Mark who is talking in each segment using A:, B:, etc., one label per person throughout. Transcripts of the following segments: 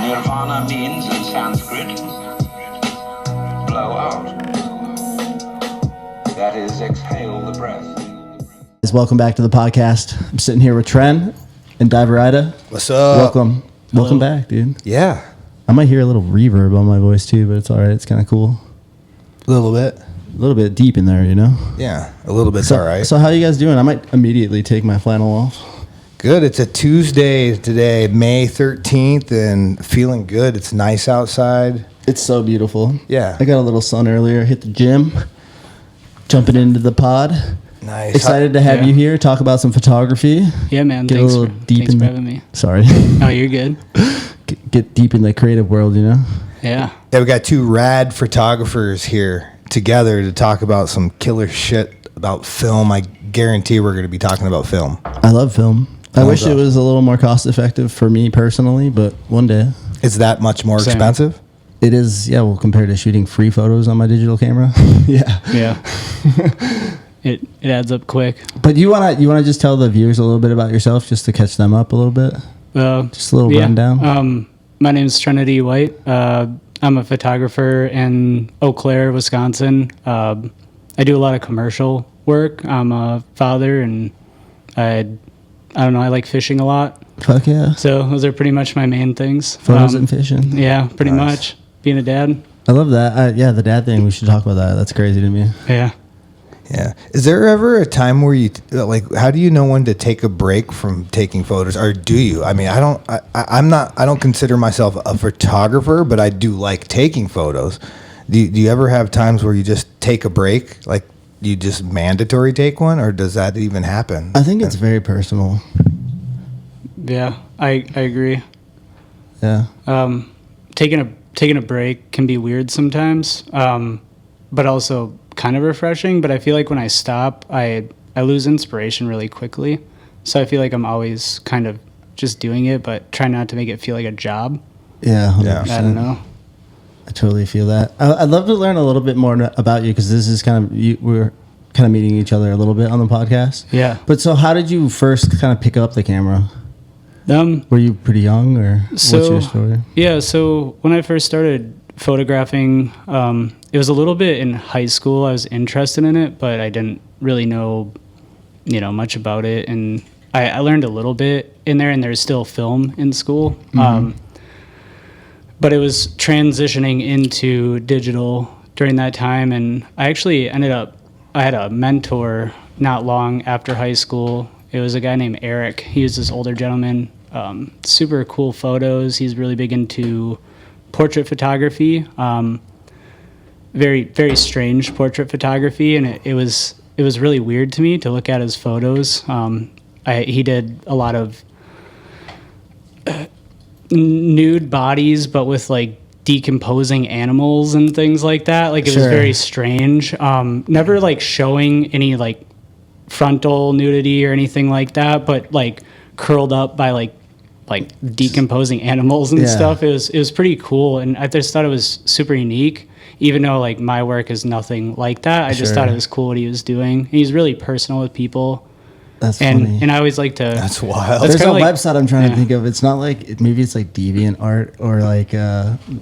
A: Nirvana means in Sanskrit, blow out. That is, exhale the breath.
B: Welcome back to the podcast. I'm sitting here with Tren and diverida.
C: What's up?
B: Welcome back, dude.
C: Yeah.
B: I might hear a little reverb on my voice too, but it's all right. It's kind of cool.
C: A little bit.
B: A little bit deep in there, you know?
C: Yeah, a little bit's all right.
B: So how you guys doing? I might immediately take my flannel off.
C: Good. It's a Tuesday today, May 13th, and feeling good. It's nice outside.
B: It's so beautiful.
C: Yeah.
B: I got a little sun earlier, hit the gym, jumping into the pod.
C: Nice.
B: Excited to have you here, talk about some photography.
D: Yeah, man.
B: Get
D: Thanks
B: a little deep
D: for
B: in
D: having me.
B: Sorry.
D: Oh, you're good.
B: Get deep in the creative world, you know?
D: Yeah.
C: Yeah, we got two rad photographers here together to talk about some killer shit about film. I guarantee we're going to be talking about film.
B: I love film. I wish it was a little more cost effective for me personally, but one day.
C: Is that much more
D: Same.
C: expensive?
B: It is, yeah, well, compared to shooting free photos on my digital camera. Yeah.
D: Yeah. It adds up quick.
B: But you wanna just tell the viewers a little bit about yourself just to catch them up a little bit? Just a little rundown.
D: My name's Trenity White. I'm a photographer in Eau Claire, Wisconsin. I do a lot of commercial work. I'm a father, and I don't know, I like fishing a lot.
B: Fuck yeah.
D: So those are pretty much my main things.
B: Photos and fishing.
D: Yeah, pretty much. Being a dad.
B: I love that. Yeah, the dad thing. We should talk about that. That's crazy to me.
D: Yeah.
C: Yeah. Is there ever a time where you how do you know when to take a break from taking photos, or do you? I mean, I don't consider myself a photographer, but I do like taking photos. Do you ever have times where you just take a break, like you just mandatory take one, or does that even happen?
B: I think it's very personal.
D: Yeah, I agree.
B: Yeah.
D: Taking a break can be weird sometimes, but also kind of refreshing. But I feel like when I stop, I lose inspiration really quickly. So I feel like I'm always kind of just doing it, but try not to make it feel like a job.
B: Yeah. 100%.
D: I don't know.
B: I totally feel that. I'd love to learn a little bit more about you, because this is we're kind of meeting each other a little bit on the podcast.
D: Yeah.
B: But so how did you first kind of pick up the camera? Were you pretty young, or what's your story?
D: Yeah, so when I first started photographing, it was a little bit in high school. I was interested in it, but I didn't really know, much about it. And I learned a little bit in there, and there's still film in school.
B: Mm-hmm.
D: But it was transitioning into digital during that time. And I actually I had a mentor not long after high school. It was a guy named Eric. He was this older gentleman, super cool photos. He's really big into portrait photography, very, very strange portrait photography. And it was really weird to me to look at his photos. He did a lot of nude bodies, but with like decomposing animals and things like that. Like it was very strange. Never like showing any like frontal nudity or anything like that, but like curled up by like decomposing animals and stuff. It was pretty cool, and I just thought it was super unique, even though like my work is nothing like that. I just thought it was cool what he was doing. And he's really personal with people.
B: That's funny.
D: And I always like to...
C: That's wild.
B: There's a website I'm trying to think of. It's not like... Maybe it's like DeviantArt, or like...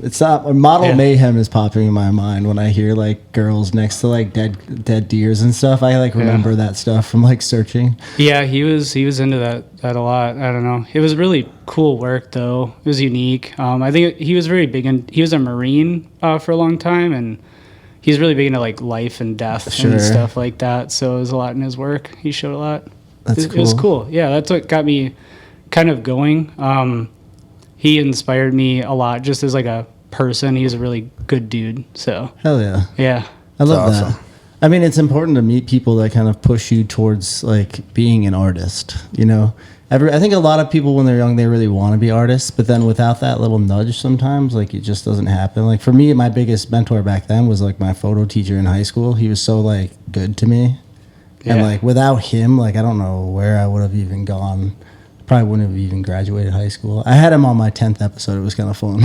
B: it's not... Model Mayhem is popping in my mind when I hear like girls next to like dead deers and stuff. I like remember that stuff from like searching.
D: Yeah, he was into that a lot. I don't know. It was really cool work though. It was unique. I think he was very big in... He was a Marine for a long time, and he's really big into like life and death and stuff like that. So it was a lot in his work. He showed a lot. It was cool. Yeah, that's what got me kind of going. He inspired me a lot just as like a person. He's a really good dude. So
B: hell yeah.
D: Yeah.
B: I love that. I mean, it's important to meet people that kind of push you towards like being an artist, I think a lot of people when they're young, they really want to be artists, but then without that little nudge sometimes, like it just doesn't happen. Like for me, my biggest mentor back then was like my photo teacher in high school. He was so like good to me. Yeah. And like without him, like I don't know where I would have even gone. Probably wouldn't have even graduated high school. I had him on my 10th episode. It was kind of fun.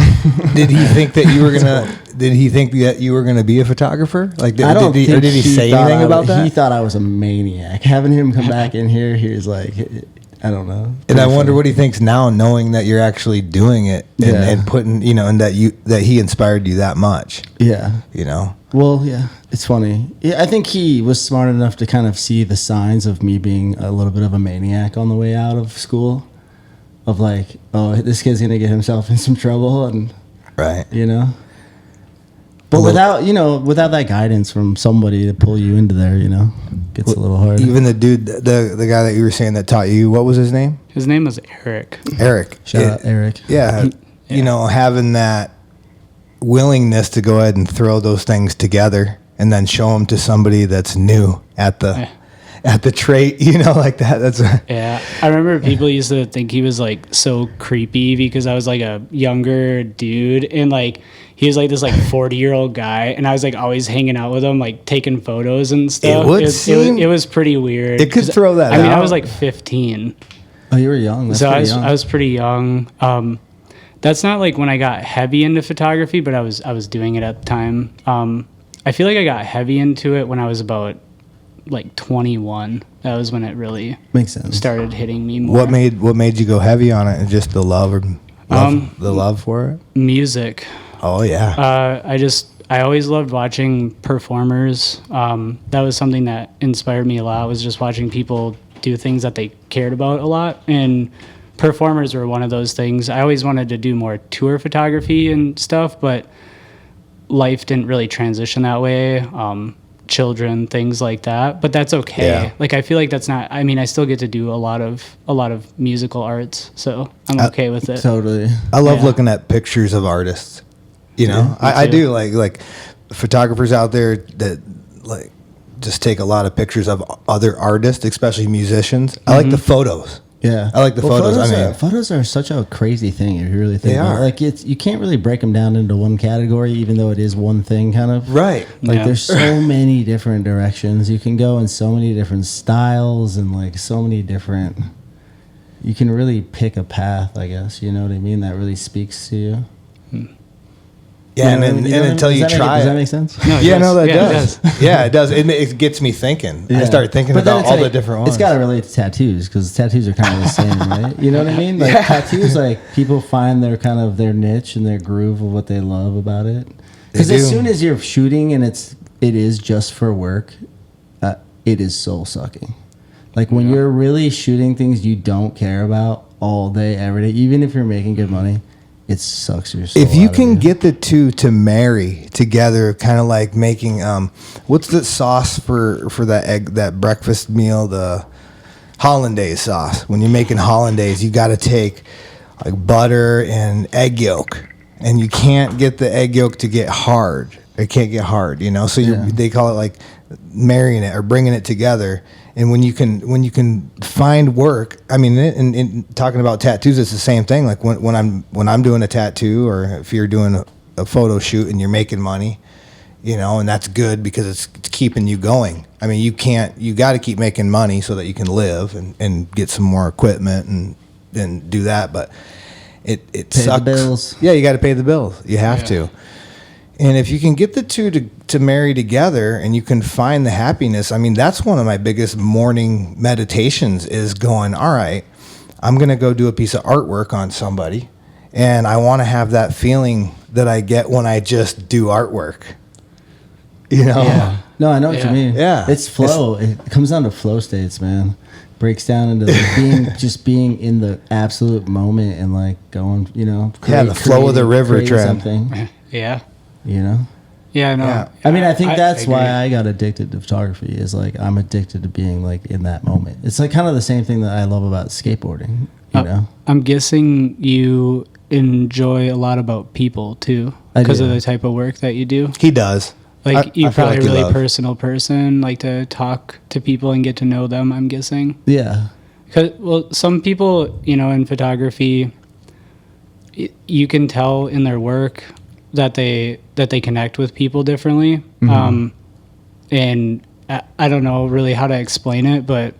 C: Did he think that you were gonna? Did he think that you were gonna be a photographer? Like, did he say anything about that?
B: He thought I was a maniac. Having him come back in here, he was like, I don't know.
C: And I wonder what he thinks now, knowing that you're actually doing it and putting, and that he inspired you that much.
B: Yeah. Well, yeah, it's funny. Yeah, I think he was smart enough to kind of see the signs of me being a little bit of a maniac on the way out of school. Of like, oh, this kid's gonna get himself in some trouble, and
C: right.
B: But without that guidance from somebody to pull you into there, gets a little hard.
C: Even the dude, the guy that you were saying that taught you, what was his name?
D: His name was Eric.
C: Eric.
B: Shout out Eric.
C: Yeah. Having that willingness to go ahead and throw those things together and then show them to somebody that's new at the trait, like that.
D: Yeah. I remember people used to think he was like so creepy because I was like a younger dude, and like he was like this like 40-year-old guy, and I was like always hanging out with him, like taking photos and stuff. It was pretty weird.
C: It could throw that out.
D: I mean, I was like 15.
B: Oh, you were young. That's young.
D: I was pretty young. That's not like when I got heavy into photography, but I was doing it at the time. I feel like I got heavy into it when I was about like 21. That was when it really
B: makes sense.
D: Started hitting me more.
C: What made you go heavy on it? Just the love the love for it?
D: Music.
C: Oh yeah.
D: I always loved watching performers. That was something that inspired me a lot, was just watching people do things that they cared about a lot. And performers were one of those things. I always wanted to do more tour photography and stuff, but life didn't really transition that way. Children, things like that, but that's okay.
C: Yeah.
D: Like, I feel like that's not, I mean, I still get to do a lot of musical arts, so I'm okay with it.
B: Totally.
C: I love looking at pictures of artists. I do like photographers out there that like just take a lot of pictures of other artists, especially musicians. I like the photos.
B: Yeah,
C: I like the photos.
B: Photos are such a crazy thing if you really think about it.
C: They
B: Like you can't really break them down into one category, even though it is one thing, kind of.
C: Right.
B: Like there's so many different directions you can go in, so many different styles, and like so many different. You can really pick a path, I guess. You know what I mean? That really speaks to you.
C: Yeah, and until you try it.
B: Does that make sense?
C: No, that does. Yeah, it does. It gets me thinking. Yeah. I start thinking about all the different ones.
B: It's got to relate to tattoos, because tattoos are kind of the same, right? You know what I mean? Like tattoos, like people find their kind of their niche and their groove of what they love about it. Because as soon as you're shooting and it is just for work, it is soul sucking. Like when you're really shooting things you don't care about all day, every day, even if you're making good money. It sucks your soul.
C: If you can get the two to marry together, kind of like making what's the sauce for that breakfast meal, the hollandaise sauce. When you're making hollandaise, you got to take like butter and egg yolk, and you can't get the egg yolk to get hard. It can't get hard, So they call it like marrying it or bringing it together. And when you can find work, I mean, in talking about tattoos, it's the same thing. Like when I'm doing a tattoo, or if you're doing a photo shoot and you're making money, and that's good because it's keeping you going. I mean, you got to keep making money so that you can live and get some more equipment and do that. But it
B: pay
C: sucks.
B: The bills.
C: Yeah, you got to pay the bills. You have to. And if you can get the two to marry together and you can find the happiness, I mean, that's one of my biggest morning meditations is going, all right, I'm going to go do a piece of artwork on somebody. And I want to have that feeling that I get when I just do artwork.
B: Yeah. No, I know what you mean.
C: Yeah.
B: It's flow. It comes down to flow states, man. Breaks down into like being in the absolute moment and like going,
C: the flow of the river trend.
D: Yeah.
B: Yeah,
D: no.
C: Yeah.
B: I mean, I think that's
D: agree.
B: why I got addicted to photography. Is like I'm addicted to being like in that moment. It's like kind of the same thing that I love about skateboarding.
D: I'm guessing you enjoy a lot about people too, because of the type of work that you do.
C: He does.
D: Like you're
C: I feel
D: probably
C: like
D: a really personal person, like to talk to people and get to know them. I'm guessing.
B: Yeah.
D: Well, some people, in photography, you can tell in their work that they connect with people differently. Mm-hmm. And I don't know really how to explain it, but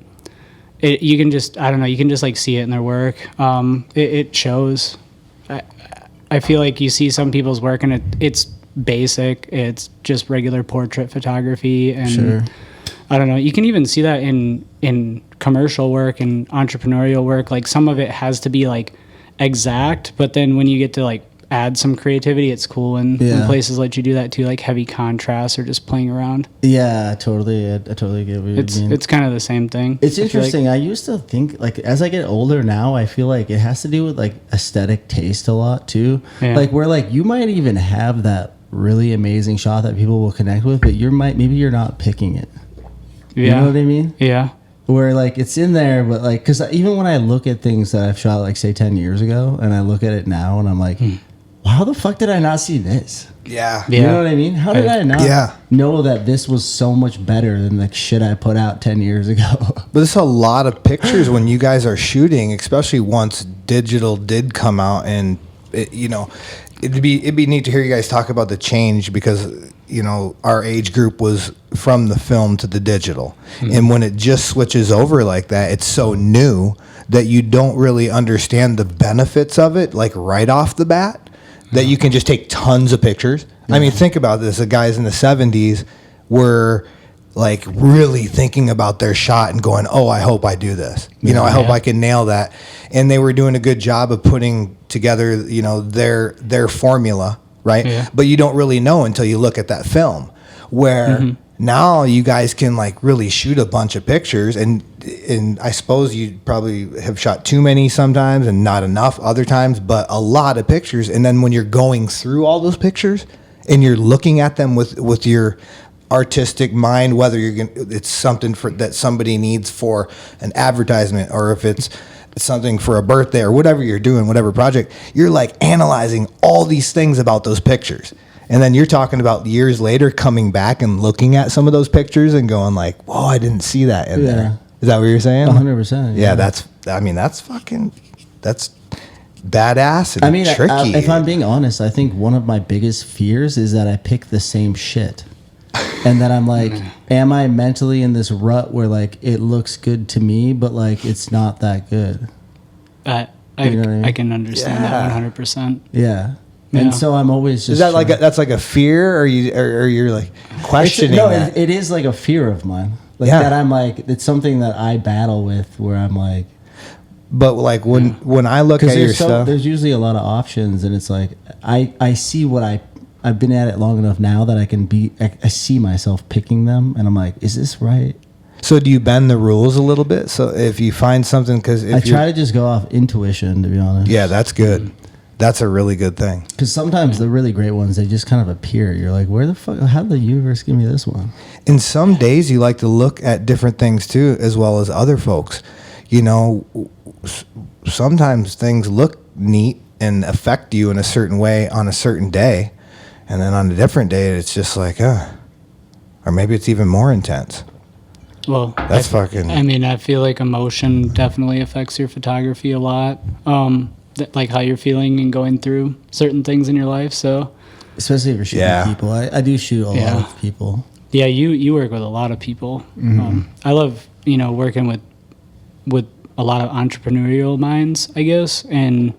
D: you can just like see it in their work. It shows. I feel like you see some people's work and it's basic. It's just regular portrait photography. And
B: sure.
D: I don't know. You can even see that in commercial work and entrepreneurial work. Like some of it has to be like exact, but then when you get to like add some creativity, it's cool when places let you do that too, like heavy contrast or just playing around.
B: Yeah, totally. I totally get what you mean.
D: It's kind of the same thing.
B: It's interesting. I used to think, like, as I get older now, I feel like it has to do with like aesthetic taste a lot too.
D: Yeah.
B: Like where like you might even have that really amazing shot that people will connect with, but maybe you're not picking it. You know what I mean?
D: Yeah.
B: Where like it's in there, but like, because even when I look at things that I've shot like say 10 years ago and I look at it now and I'm like, how the fuck did I not see this?
C: Yeah.
B: You know what I mean? How did I not
C: Yeah.
B: know that this was so much better than the shit I put out 10 years ago?
C: But there's a lot of pictures when you guys are shooting, especially once digital did come out, and it'd be neat to hear you guys talk about the change, because our age group was from the film to the digital, and when it just switches over like that, it's so new that you don't really understand the benefits of it, like right off the bat. That you can just take tons of pictures. I mean, think about this. The guys in the 70s were like really thinking about their shot and going, oh, I hope I do this. I hope I can nail that. And they were doing a good job of putting together, their formula, right? Yeah. But you don't really know until you look at that film, where now you guys can like really shoot a bunch of pictures, and I suppose you probably have shot too many sometimes and not enough other times, but a lot of pictures. And then when you're going through all those pictures and you're looking at them with your artistic mind, whether it's something that somebody needs for an advertisement, or if it's something for a birthday or whatever you're doing, whatever project, you're like analyzing all these things about those pictures. And then you're talking about years later coming back and looking at some of those pictures and going like, whoa, I didn't see that in there. Is that what you're saying?
B: 100%.
C: Yeah, that's badass and tricky.
B: If I'm being honest, I think one of my biggest fears is that I pick the same shit. And that I'm like, am I mentally in this rut where like it looks good to me, but like it's not that good?
D: I can understand that 100%.
B: Yeah. And so I'm always just.
C: Is that like that's like a fear, or you're like questioning?
B: It is like a fear of mine. Like that, I'm like, it's something that I battle with, where I'm like.
C: But like when I look at your stuff,
B: there's usually a lot of options, and it's like I see what I've been at it long enough now that I see myself picking them, and I'm like, is this right?
C: So do you bend the rules a little bit? So if you find something, because
B: I try to just go off intuition, to be honest.
C: Yeah, that's good. That's a really good thing.
B: Because sometimes the really great ones, they just kind of appear. You're like, where the fuck? How did the universe give me this one?
C: And some days you like to look at different things too, as well as other folks. Sometimes things look neat and affect you in a certain way on a certain day, and then on a different day, it's just like, or maybe it's even more intense.
D: Well,
C: that's fucking.
D: I mean, I feel like emotion definitely affects your photography a lot. Like how you're feeling and going through certain things in your life. So,
B: especially if you're shooting people, I do shoot a lot of people.
D: Yeah, you work with a lot of people. I love working with a lot of entrepreneurial minds, I guess, and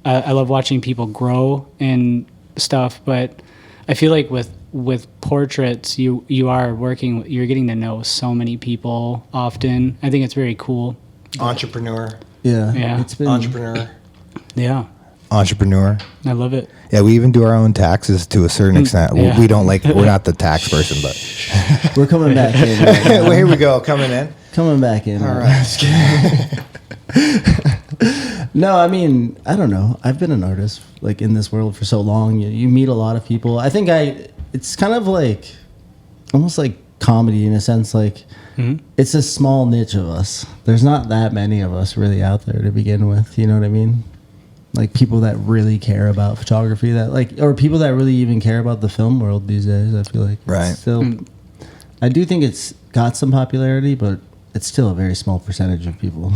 D: I love watching people grow and stuff. But I feel like with portraits, you're getting to know so many people often. I think it's very cool.
C: Entrepreneur.
B: Yeah.
C: It's been entrepreneur.
D: Yeah.
C: Entrepreneur.
D: I love it.
C: Yeah, we even do our own taxes to a certain extent.
D: Yeah.
C: We don't we're not the tax person, but
B: we're coming back in.
C: Well, here we go, coming in.
B: Coming back in.
C: All right.
B: No, I mean, I don't know. I've been an artist like in this world for so long. You meet a lot of people. I think it's kind of like almost like comedy in a sense. Like it's a small niche of us. There's not that many of us really out there to begin with. You know what I mean? Like people that really care about photography, or people that really even care about the film world these days. I feel like
C: right.
B: Still, I do think it's got some popularity, but it's still a very small percentage of people.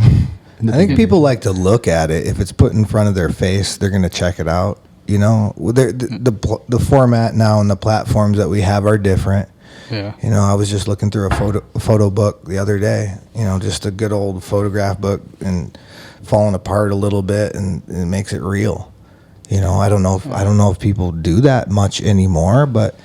C: I think people like to look at it. If it's put in front of their face, they're going to check it out. The format now and the platforms that we have are different.
D: Yeah.
C: I was just looking through a photo book the other day. Just a good old photograph book, and falling apart a little bit, and it makes it real. I don't know if people do that much anymore, but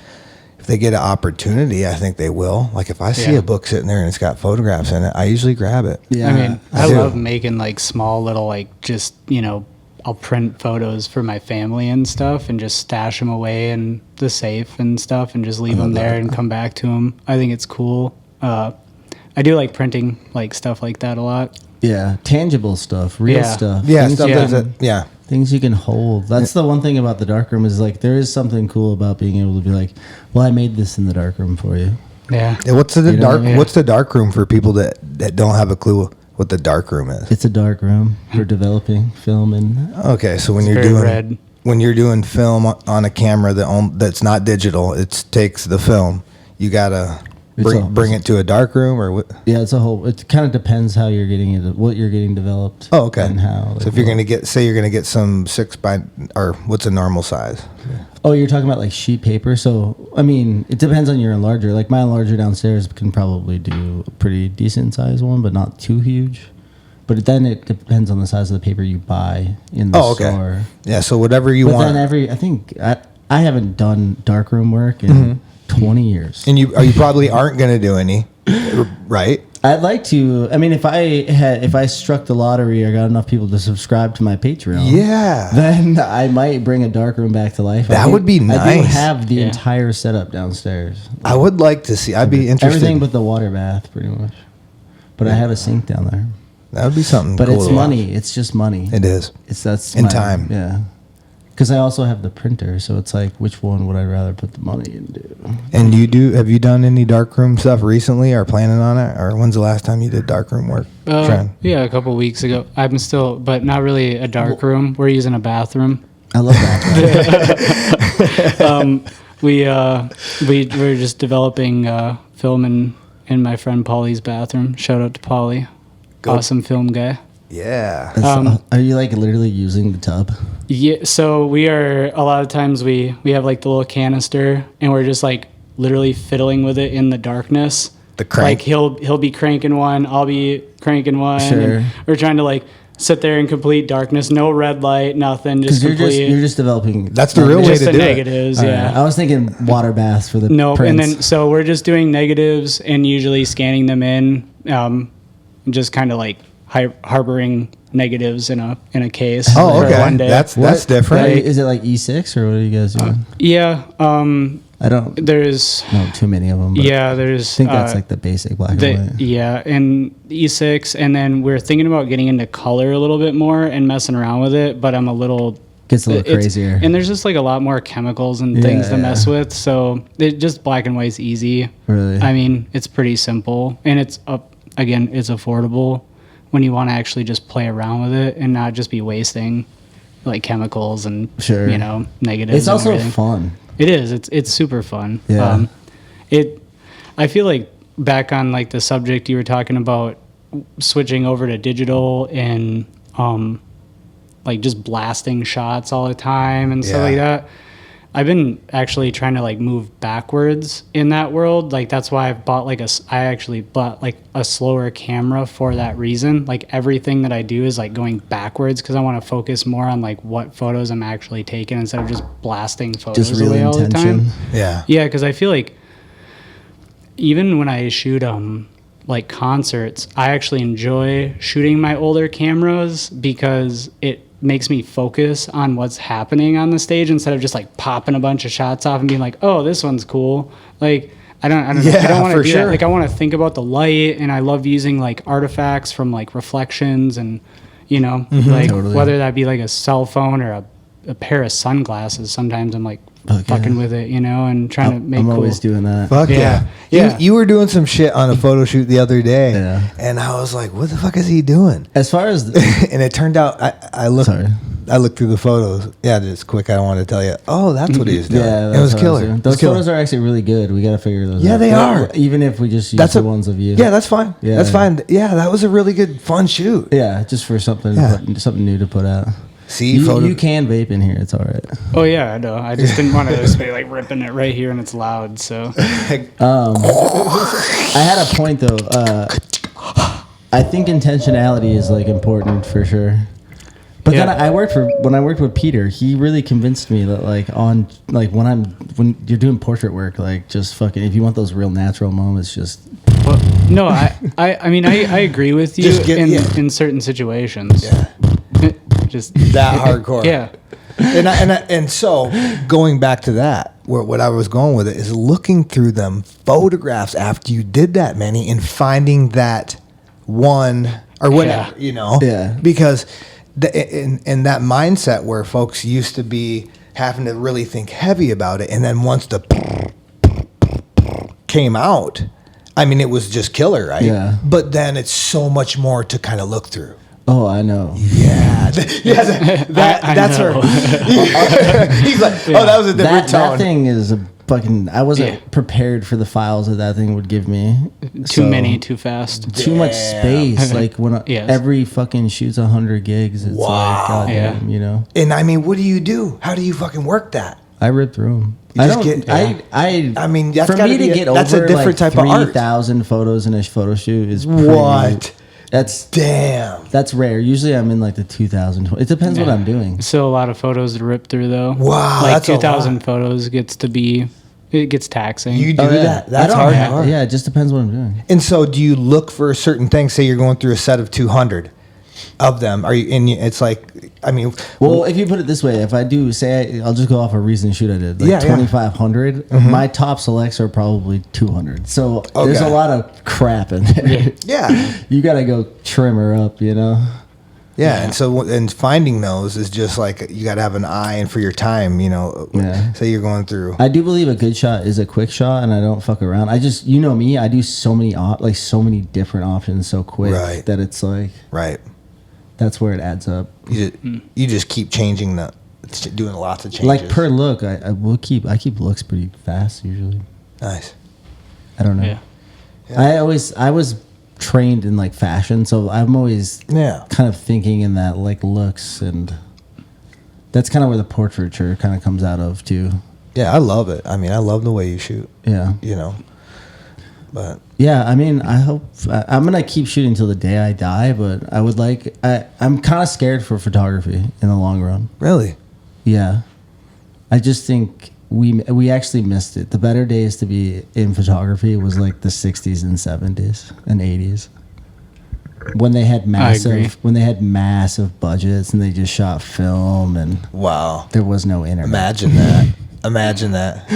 C: if they get an opportunity, I think they will. Like if I see
D: Yeah.
C: a book sitting there and it's got photographs in it, I usually grab it.
B: Yeah.
D: I mean, I
C: do.
D: love making like small little like just I'll print photos for my family and stuff and just stash them away in the safe and stuff and just leave them there and come back to them. I think it's cool. I do like printing like stuff like that a lot.
B: Yeah, tangible stuff, real
D: Yeah.
B: stuff.
C: Yeah,
B: things,
C: stuff
D: yeah.
C: yeah.
B: things you can hold. That's the one thing about the darkroom is like there is something cool about being able to be like, well, I made this in the darkroom for you.
D: Yeah.
C: Yeah, what's the
B: You know
C: dark?
B: what I mean?
C: What's the dark room for people that don't have a clue what the dark room is?
B: It's a dark room for developing film and
C: Okay, so when
D: It's
C: you're
D: very
C: doing
D: red.
C: when you're doing film on a camera that's not digital, it takes the film. You gotta bring it to a dark room or what?
B: yeah, it's a whole. It kind of depends how you're getting it, what you're getting developed.
C: Oh, okay.
B: And how.
C: So if you're gonna get, say you're gonna get some 6x or what's a normal size?
B: Oh, you're talking about like sheet paper. So I mean, it depends on your enlarger. Like my enlarger downstairs can probably do a pretty decent size one, but not too huge. But then it depends on the size of the paper you buy in the store.
C: Yeah, so whatever you
B: But
C: want.
B: then I think I haven't done darkroom work in 20 years.
C: And you probably aren't gonna do any, right?
B: I'd like to. I mean, if I struck the lottery or got enough people to subscribe to my Patreon,
C: Yeah.
B: then I might bring a darkroom back to life.
C: That would be
B: I do
C: nice.
B: have the
D: Yeah.
B: entire setup downstairs.
C: I would like to see. I'd be interested.
B: Everything but the water bath, pretty much. But I have a sink down there.
C: That would be something.
B: But
C: cool
B: it's
C: to watch.
B: money. It's just money.
C: It is.
B: That's
C: In time.
B: Yeah. Because I also have the printer, so it's like, which one would I rather put the money into?
C: And have you done any darkroom stuff recently or planning on it? Or when's the last time you did darkroom work? Tren?
D: Yeah, a couple weeks ago. I'm still, but not really a dark room. We're using a bathroom.
B: I love that.
D: We were just developing film in my friend Paulie's bathroom. Shout out to Paulie, awesome film guy.
C: Yeah.
B: Are you like literally using the tub?
D: Yeah, so we are a lot of times we have like the little canister and we're just like literally fiddling with it in the darkness.
C: The crank.
D: Like he'll be cranking one, I'll be cranking one.
B: Sure.
D: And we're trying to like sit there in complete darkness, no red light, nothing, just
B: Because
D: complete.
B: you're just developing.
C: That's the real way
D: just
C: to
D: the
C: do it.
D: negatives,
B: All
D: yeah.
B: right. I was thinking water baths for the
D: Nope.
B: prints.
D: And then so we're just doing negatives and usually scanning them in, just kind of like harboring negatives in a case.
C: Oh,
D: for
C: okay.
D: one day.
C: That's
B: What-
C: different.
B: Is it like E6 or what are you guys doing?
D: Yeah.
B: I don't
D: There's
B: know too many of them. But
D: yeah. There's
B: I think that's like the basic black and white.
D: yeah, and E6, and then we're thinking about getting into color a little bit more and messing around with it. But I'm a little
B: Gets a little crazier.
D: and there's just like a lot more chemicals and things to mess with. So just black and white's easy.
B: Really?
D: I mean, it's pretty simple, and it's it's affordable when you want to actually just play around with it and not just be wasting like chemicals and
B: Sure.
D: negatives.
B: It's
D: and
B: also
D: everything.
B: fun.
D: It is. It's super fun.
B: Yeah.
D: I feel like back on like the subject you were talking about switching over to digital and like just blasting shots all the time and stuff
C: Yeah.
D: like that. I've been actually trying to like move backwards in that world. Like that's why I actually bought like a slower camera for that reason. Like everything that I do is like going backwards because I want to focus more on like what photos I'm actually taking instead of just blasting photos
B: Just real
D: away all the
B: intention.
D: time.
C: Yeah.
D: Yeah, because I feel like even when I shoot like concerts, I actually enjoy shooting my older cameras because it makes me focus on what's happening on the stage instead of just like popping a bunch of shots off and being like, oh, this one's cool. Like I don't know. I
C: Yeah,
D: don't want
C: for
D: to do
C: sure.
D: that. Like I want to think about the light, and I love using like artifacts from like reflections and like
B: Totally.
D: whether that be like a cell phone or a pair of sunglasses. Sometimes I'm like
B: Okay.
D: fucking with it, and trying to make
B: I'm
D: cool.
B: always doing that.
C: Fuck yeah.
D: Yeah.
C: You were doing some shit on a photo shoot the other day.
B: Yeah.
C: And I was like, what the fuck is he doing?
B: As far as
C: And it turned out I looked
B: Sorry.
C: I looked through the photos. Yeah, just quick, I don't want to tell you. Oh, that's what he was doing.
B: yeah,
C: it was
B: that's what I
C: killer.
B: doing.
C: It was
B: Those
C: killer.
B: photos are actually really good. We got to figure those out.
C: Yeah, they are.
B: Even if we just use
C: That's
B: the ones of you.
C: Yeah, that's fine.
B: Yeah.
C: That's fine. Yeah, that was a really good fun shoot.
B: Yeah, just for something
C: Yeah.
B: something new to put out.
C: See,
B: You,
C: photo
B: you can vape in here. It's all right.
D: Oh yeah, I know. I just didn't want to just be like ripping it right here and it's loud. So
B: I had a point though. I think intentionality is like important for sure. But
D: Yeah.
B: then when I worked with Peter, he really convinced me that when you're doing portrait work, like just fucking, if you want those real natural moments, just
D: Well, no, I mean, I agree with you
C: Just
D: in certain situations.
C: Yeah.
D: Just
C: That hardcore.
D: Yeah.
C: And so going back to that, what I was going with it is looking through them photographs after you did that many and finding that one or whatever,
D: Yeah.
B: Yeah.
C: because in that mindset where folks used to be having to really think heavy about it, and then once the came out, I mean, it was just killer, right?
B: Yeah.
C: But then it's so much more to kind of look through.
B: oh, I know.
C: Yeah, that's her. He's like, oh, that was a different tone.
B: That thing is a fucking. I wasn't
D: Yeah.
B: prepared for the files that thing would give me.
D: Too
B: So,
D: many, too fast.
B: too much space. Like when
D: Yes.
B: every fucking shoot's 100 gigs, it's
C: Wow.
B: like goddamn,
D: Yeah.
C: And I mean, what do you do? How do you fucking work that?
B: I rip through them.
C: You
B: I
C: just
B: don't.
C: get-
B: I
C: mean, that's
B: for
C: gotta
B: me to
C: be
B: get
C: that's
B: over
C: a different
B: like
C: type of art.
B: 3,000 photos in a photo shoot is pretty,
C: What?
B: That's
C: Damn.
B: rare. Usually I'm in like the 2,000. It depends what
D: Yeah.
B: I'm doing.
D: Still a lot of photos to rip through, though.
C: Wow,
D: like
C: that's a
D: 2,000
C: lot.
D: photos it gets taxing.
C: You do
B: Oh, yeah.
C: that. That's
B: I don't
C: hard.
B: have- Yeah, it just depends what I'm doing.
C: And so, do you look for a certain thing? Say you're going through a set of 200 of them. Are you? And it's like, I mean,
B: Well, if you put it this way, if I do say I'll just go off a recent shoot I did, like
C: Yeah, yeah.
B: 2,500. My top selects are probably 200. So there's a
C: Okay.
B: lot of crap in there.
C: yeah,
B: You got to go trim her up, you know.
C: yeah. And so, and finding those is just like you got to have an eye and for your time. You know,
B: Yeah.
C: say you're going through.
B: I do believe a good shot is a quick shot, and I don't fuck around. I just, you know me, I do so many so many different options so quick
C: Right.
B: that it's like
C: Right.
B: that's where it adds up.
C: You just keep changing doing lots of changes.
B: Like per look, I keep looks pretty fast usually.
C: Nice.
B: I don't know.
D: Yeah.
B: I was trained in like fashion, so I'm always
C: Yeah.
B: kind of thinking in that like looks, and that's kind of where the portraiture kind of comes out of too.
C: Yeah, I love it. I mean, I love the way you shoot.
B: Yeah.
C: You know, but
B: Yeah, I mean, I'm gonna keep shooting till the day I die, but I'm kind of scared for photography in the long run.
C: really,
B: Yeah, I just think we actually missed it. The better days to be in photography was like the 60s and 70s and 80s when they had
D: agree.
B: massive budgets and they just shot film and
C: wow.
B: there was no internet.
C: Imagine that. Imagine that.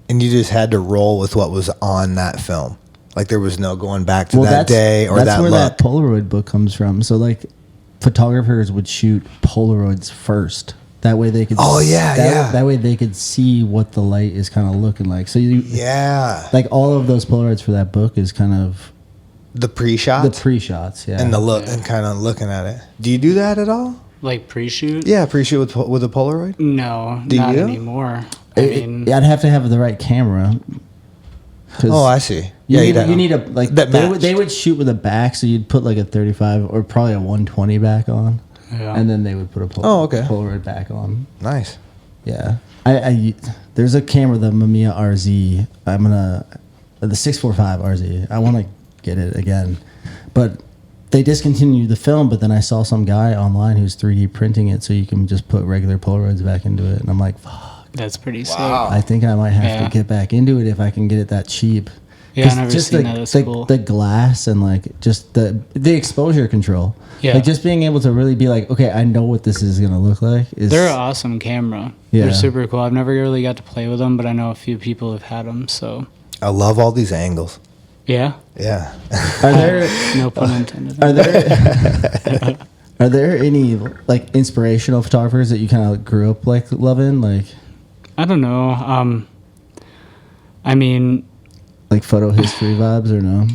C: And you just had to roll with what was on that film. Like there was no going back to that day or
B: that's
C: that
B: where
C: look.
B: that Polaroid book comes from. So like photographers would shoot Polaroids first. That way they could that way they could see what the light is kind of looking like. So
C: Yeah.
B: like all of those Polaroids for that book is kind of
C: The pre-shots
B: the pre-shots, yeah.
C: and the look and kind of looking at it. Do you do that at all?
D: Like pre-shoot?
C: Yeah, pre-shoot with a Polaroid?
D: No,
C: Do
D: not
C: you?
D: anymore. I mean,
B: I'd have to have the right camera. 'Cause
C: Oh, I see.
B: You,
C: Yeah,
B: need, you need a like
C: that
B: they would shoot with a back, so you'd put like a 35 or probably a 120 back on,
D: yeah.
B: and then they would put a Polaroid back on.
C: Nice.
B: Yeah, I there's a camera, the Mamiya RZ. The 645 RZ. I want to get it again, but they discontinued the film. But then I saw some guy online who's 3D printing it, so you can just put regular Polaroids back into it, and I'm like, fuck.
D: That's pretty sick.
B: I think I might have
D: Yeah.
B: to get back into it if I can get it that cheap.
D: Yeah, I've never
B: just
D: seen
B: the,
D: that. That's
B: the,
D: cool.
B: the glass and like just the exposure control.
D: Yeah.
B: Like just being able to really be like, okay, I know what this is gonna look like.
D: They're an awesome camera.
B: Yeah.
D: They're super cool. I've never really got to play with them, but I know a few people have had them. So
C: I love all these angles.
D: yeah,
C: Yeah.
B: Are there
D: no pun intended.
B: are there are there any like inspirational photographers that you kind of grew up like loving, like
D: I don't know. I mean,
B: like photo history vibes or no?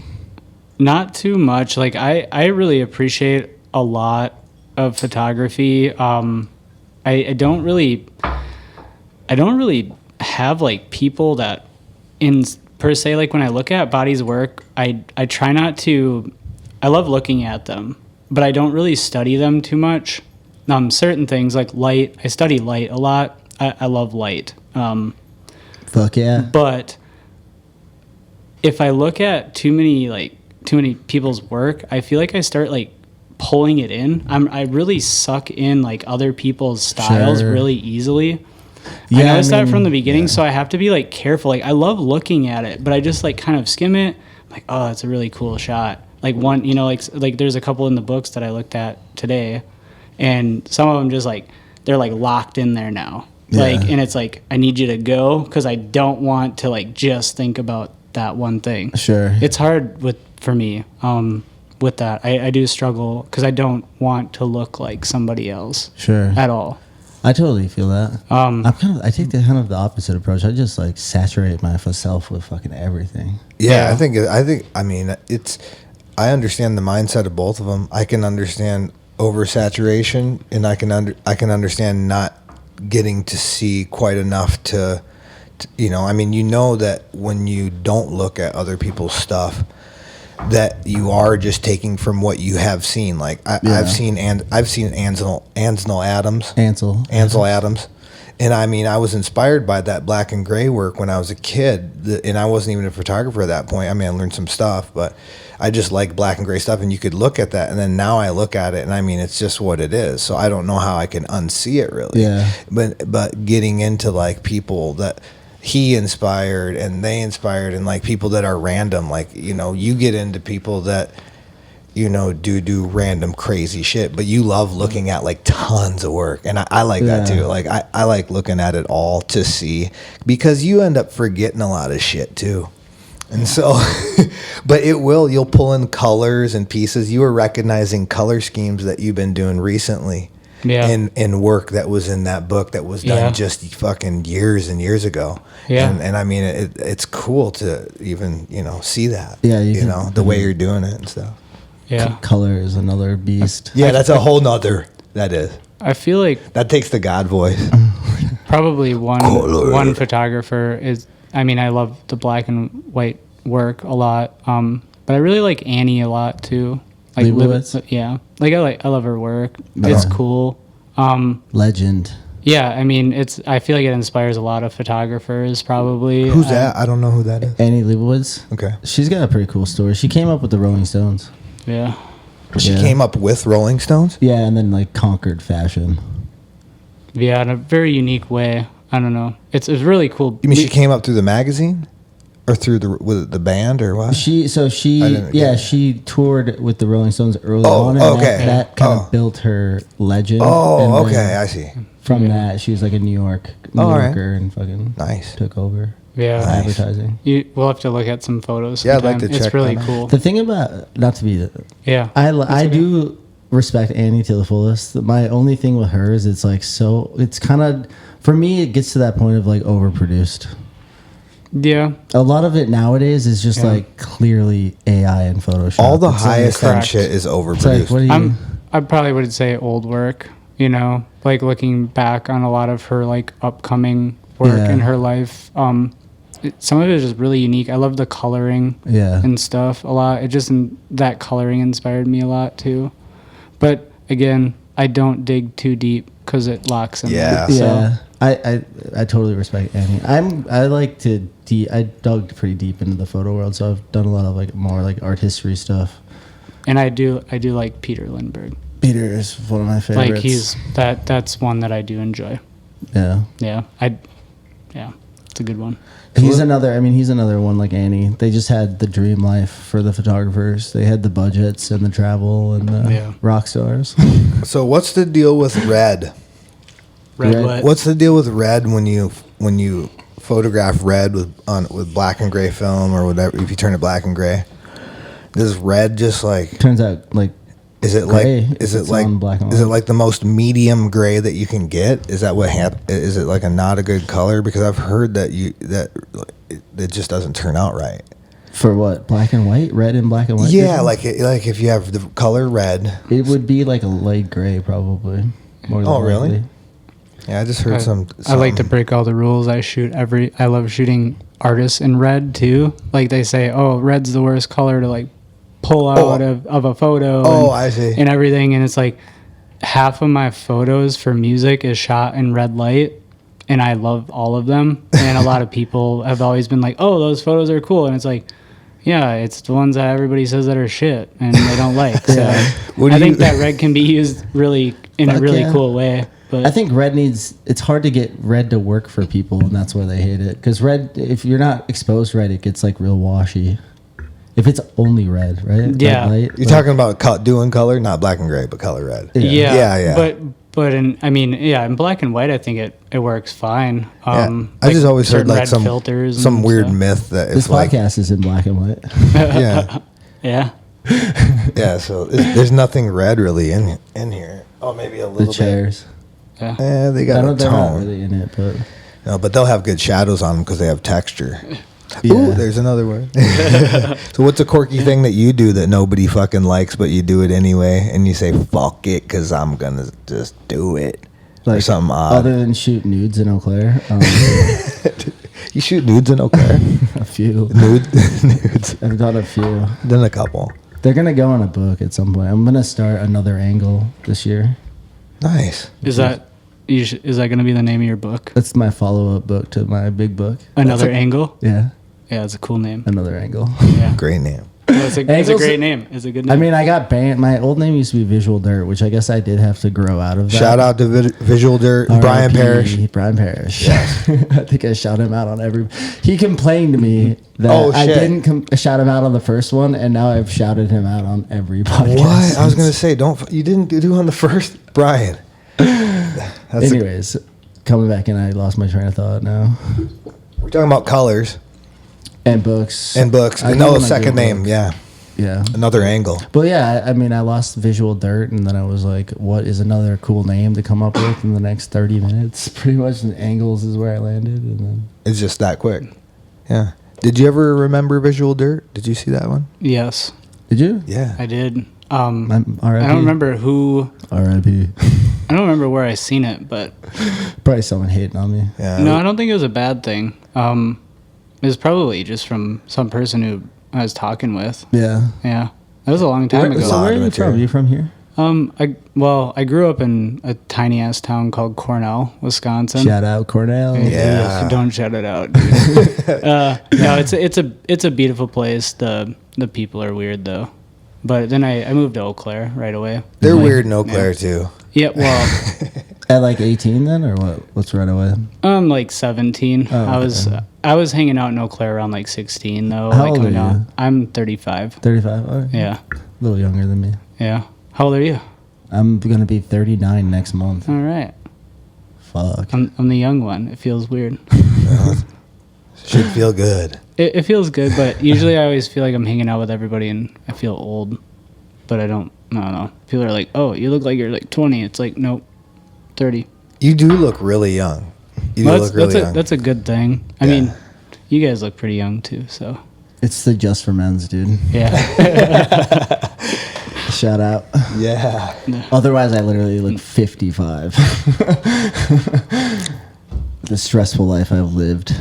D: not too much. Like I really appreciate a lot of photography. I don't really have like people that in per se, like when I look at bodies work, I try not to, I love looking at them, but I don't really study them too much. Certain things like light, I study light a lot. I love light.
B: Fuck yeah.
D: But if I look at too many people's work, I feel like I start like pulling it in. I really suck in like other people's styles
B: Sure.
D: really easily.
B: Yeah,
D: I noticed that
B: mean,
D: from the beginning,
B: yeah.
D: so I have to be like careful. Like I love looking at it, but I just like kind of skim it. I'm like, oh, that's a really cool shot. Like one, you know, like there's a couple in the books that I looked at today, and some of them just like they're like locked in there now.
B: Yeah.
D: Like, and it's like I need you to go because I don't want to like just think about that one thing.
B: Sure.
D: It's hard for me. With that, I do struggle because I don't want to look like somebody else
B: Sure.
D: at all.
B: I totally feel that. I take the kind of the opposite approach. I just like saturate myself with fucking everything.
C: Yeah,
D: Yeah.
C: I mean, I understand the mindset of both of them. I can understand oversaturation, and I can understand not getting to see quite enough to I mean, that when you don't look at other people's stuff, that you are just taking from what you have seen. Like I've seen Ansel Adams. And I mean, I was inspired by that black and gray work when I was a kid, and I wasn't even a photographer at that point. I mean, I learned some stuff, but I just like black and gray stuff, and you could look at that, and then now I look at it, and I mean, it's just what it is. So I don't know how I can unsee it really.
B: Yeah.
C: But getting into like people that he inspired and they inspired, and like people that are random, like you get into people that do random crazy shit, but you love looking at like tons of work, and I like that too. Like I like looking at it all to see, because you end up forgetting a lot of shit too. And so but you'll pull in colors and pieces. You were recognizing color schemes that you've been doing recently.
D: Yeah.
C: In work that was in that book that was done just fucking years and years ago.
D: Yeah.
C: And I mean, it's cool to even, see that.
B: Yeah,
C: the way you're doing it and stuff.
D: Yeah.
B: Color is another beast.
C: Yeah, that's a whole nother, that is.
D: I feel like
C: That takes the God voice.
D: probably one photographer is, I mean, I love the black and white work a lot. But I really like Annie a lot too. Like
B: Leibowitz?
D: yeah. Like I love her work. It's cool.
B: Legend.
D: Yeah, I mean, I feel like it inspires a lot of photographers probably.
C: Who's that? I don't know who that is.
B: Annie Leibowitz.
C: Okay.
B: She's got a pretty cool story. She came up with the Rolling Stones.
D: Yeah.
C: She
B: Yeah.
C: came up with Rolling Stones?
B: Yeah, and then like conquered fashion.
D: Yeah, in a very unique way. I don't know. It's really cool.
C: You mean she came up through the magazine? Or through the band or what?
B: She toured with the Rolling Stones early
C: Oh,
B: on, and
C: okay.
B: that kind
C: Oh.
B: of built her legend.
C: Oh,
B: and
C: okay,
B: then
C: I see.
B: From that, she was like a New
C: All right.
B: Yorker and fucking
C: Nice.
B: took over
D: Yeah.
C: Nice.
B: advertising.
D: We'll have to look at some photos.
C: Yeah, I'd like
D: sometime.
C: to
D: It's
C: check
D: really
C: that out.
D: cool.
B: The thing about, not to be,
D: Yeah.
B: I do respect Annie to the fullest. My only thing with her is it's like it's kind of, for me, it gets to that point of like overproduced.
D: Yeah.
B: A lot of it nowadays is just like clearly AI and Photoshop.
C: All the
B: It's like-
C: highest end
D: correct.
C: shit is
B: It's like,
C: overproduced.
B: what do you?
D: I probably would say old work, like looking back on a lot of her like upcoming work
B: Yeah.
D: in her life. Some of it is just really unique. I love the coloring
B: Yeah.
D: and stuff a lot. That coloring inspired me a lot too. But again, I don't dig too deep because it locks in
C: Yeah.
D: there. So,
B: Yeah, I totally respect Annie. I dug pretty deep into the photo world, so I've done a lot of like more like art history stuff.
D: and I do like Peter Lindbergh.
B: Peter is one of my favorites.
D: Like that's one that I do enjoy.
B: yeah.
D: Yeah. It's a good one.
B: He's another one like Annie. They just had the dream life for the photographers. They had the budgets and the travel and the rock stars.
C: So what's the deal with red?
D: Red
B: Red-
D: what?
C: What's the deal with red when you photograph red with black and gray film or whatever? If you turn it black and gray, does red just like
B: Turns out like
C: is it
B: gray
C: like
B: if
C: is it
B: it's
C: like
B: on black and
C: is it
B: white.
C: like the most medium gray that you can get? Is that what is it like a not a good color? Because I've heard that it just doesn't turn out right.
B: for what, black and white, red and black and white.
C: Yeah,
B: vision?
C: like if you have the color red.
B: it would be like a light gray probably. More than
C: Oh, really?
B: likely.
C: Yeah, I just heard
D: I like to break all the rules. I love shooting artists in red too. Like they say, oh, red's the worst color to like pull out of a photo.
C: Oh, I see.
D: And everything. And it's like half of my photos for music is shot in red light. And I love all of them. And a lot of people have always been like, oh, those photos are cool. And it's like, Yeah, it's the ones that everybody says that are shit and they don't like. So
C: What do
D: I think
C: you-
D: that red can be used really in a
B: Fuck
D: really
B: yeah.
D: cool way. But
B: I think red it's hard to get red to work for people, and that's why they hate it. Because red, if you're not exposed red, it gets like real washy. If it's only red, right?
D: Yeah.
B: Red light,
C: You're talking about doing color, not black and gray, but color red.
D: yeah.
C: Yeah.
D: But in black and white, I think it works fine.
C: Yeah. I just always heard
D: certain
C: like
D: red
C: some
D: filters
C: some
D: and
C: weird
D: stuff.
C: myth that
B: This
C: it's like
B: podcast is in black and white.
C: yeah.
D: Yeah.
C: Yeah, so there's nothing red really in here. Oh, maybe a
B: The
C: little bit.
B: chairs.
D: Yeah.
C: They
B: I
C: got a
B: don't. They're not
C: tone.
B: really in it, but
C: No, but they'll have good shadows on them because they have texture.
B: Yeah.
C: Ooh, there's another one. So what's a quirky thing that you do that nobody fucking likes, but you do it anyway, and you say "fuck it" because I'm gonna just do it, or something odd?
B: Other than shoot nudes in Eau Claire,
C: You shoot nudes in Eau Claire?
B: a few.
C: Nudes.
B: I've done a few.
C: Then a couple.
B: They're gonna go in a book at some point. I'm gonna start another angle this year.
C: Nice.
D: Is that going to be the name of your book?
B: That's my follow-up book to my big book.
D: Another Angle?
B: Yeah,
D: Yeah, it's a cool name.
B: another angle.
D: Yeah.
C: Great name.
D: Well, it's a
B: Angles-
D: great name. It's a good name.
B: I mean, I got banned. My old name used to be Visual Dirt, which I guess I did have to grow out of that.
C: Shout out to Visual Dirt, Brian
B: RIP,
C: Parrish.
B: Brian Parrish. I think I shout him out on every. He complained to me that
C: Oh,
B: I
C: shit.
B: didn't shout him out on the first one, and now I've shouted him out on every podcast.
C: What? I was gonna say, you didn't do on the first, Brian. That's
B: Anyways, coming back in, I lost my train of thought now.
C: we're talking about colors
B: And books.
C: and books.
B: I
C: No,
B: know when I
C: second
B: do
C: name.
B: books.
C: Yeah,
B: Yeah.
C: another angle.
B: But yeah, I mean, I lost Visual Dirt, and then I was like, what is another cool name to come up with in the next 30 minutes? Pretty much Angles is where I landed. And then
C: It's just that quick. Yeah. Did you ever remember Visual Dirt? Did you see that one?
D: yes,
B: Did you?
C: Yeah.
D: I did.
B: I'm
D: I
B: RIP.
D: don't remember who.
B: RIP.
D: I don't remember where I seen it, but
B: Probably someone hating on me.
C: Yeah.
D: no, I don't think it was a bad thing. It was probably just from some person who I was talking with.
B: Yeah.
D: Yeah, that was a long time ago.
B: So where are you
C: material.
B: from? Are you from here?
D: I grew up in a tiny ass town called Cornell, Wisconsin.
B: Shout out Cornell.
C: Yeah.
D: Don't shout it out. Dude. No, it's a beautiful place. The people are weird though. But then I moved to Eau Claire right away.
C: They're
D: Like,
C: weird in Eau Claire too.
D: Yeah, well,
B: At like 18 then, or what? What's right away?
D: I'm like 17.
B: Oh,
D: I was hanging out in Eau Claire around like 16 though.
B: How
D: like
B: old
D: coming
B: are you?
D: down. I'm 35.
B: 35? All right.
D: Yeah,
B: A little younger than me.
D: yeah. How old are you?
B: I'm going to be 39 next month.
D: All right.
B: Fuck.
D: I'm the young one. It feels weird.
C: Should feel good.
D: It feels good, but usually I always feel like I'm hanging out with everybody and I feel old, but I don't know. People are like, "Oh, you look like you're like 20." It's like, nope, 30.
C: You do look really young. You do
D: Well,
C: look really young.
D: that's a good thing. I
C: Yeah.
D: mean, you guys look pretty young too, so
B: It's the Just for Men's, dude.
D: yeah.
B: Shout out.
C: Yeah.
B: Otherwise, I literally look 55. The stressful life I've lived.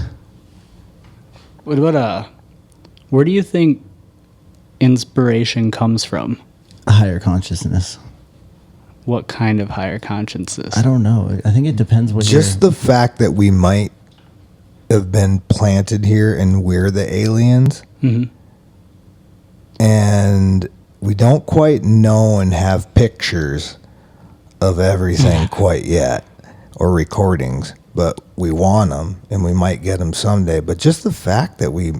D: What about where do you think inspiration comes from?
B: A higher consciousness.
D: What kind of higher consciousness?
B: I don't know. I think it depends what
C: Just the fact that we might have been planted here and we're the aliens,
D: Mhm.
C: and we don't quite know and have pictures of everything quite yet, or recordings, but we want them and we might get them someday. But just the fact that we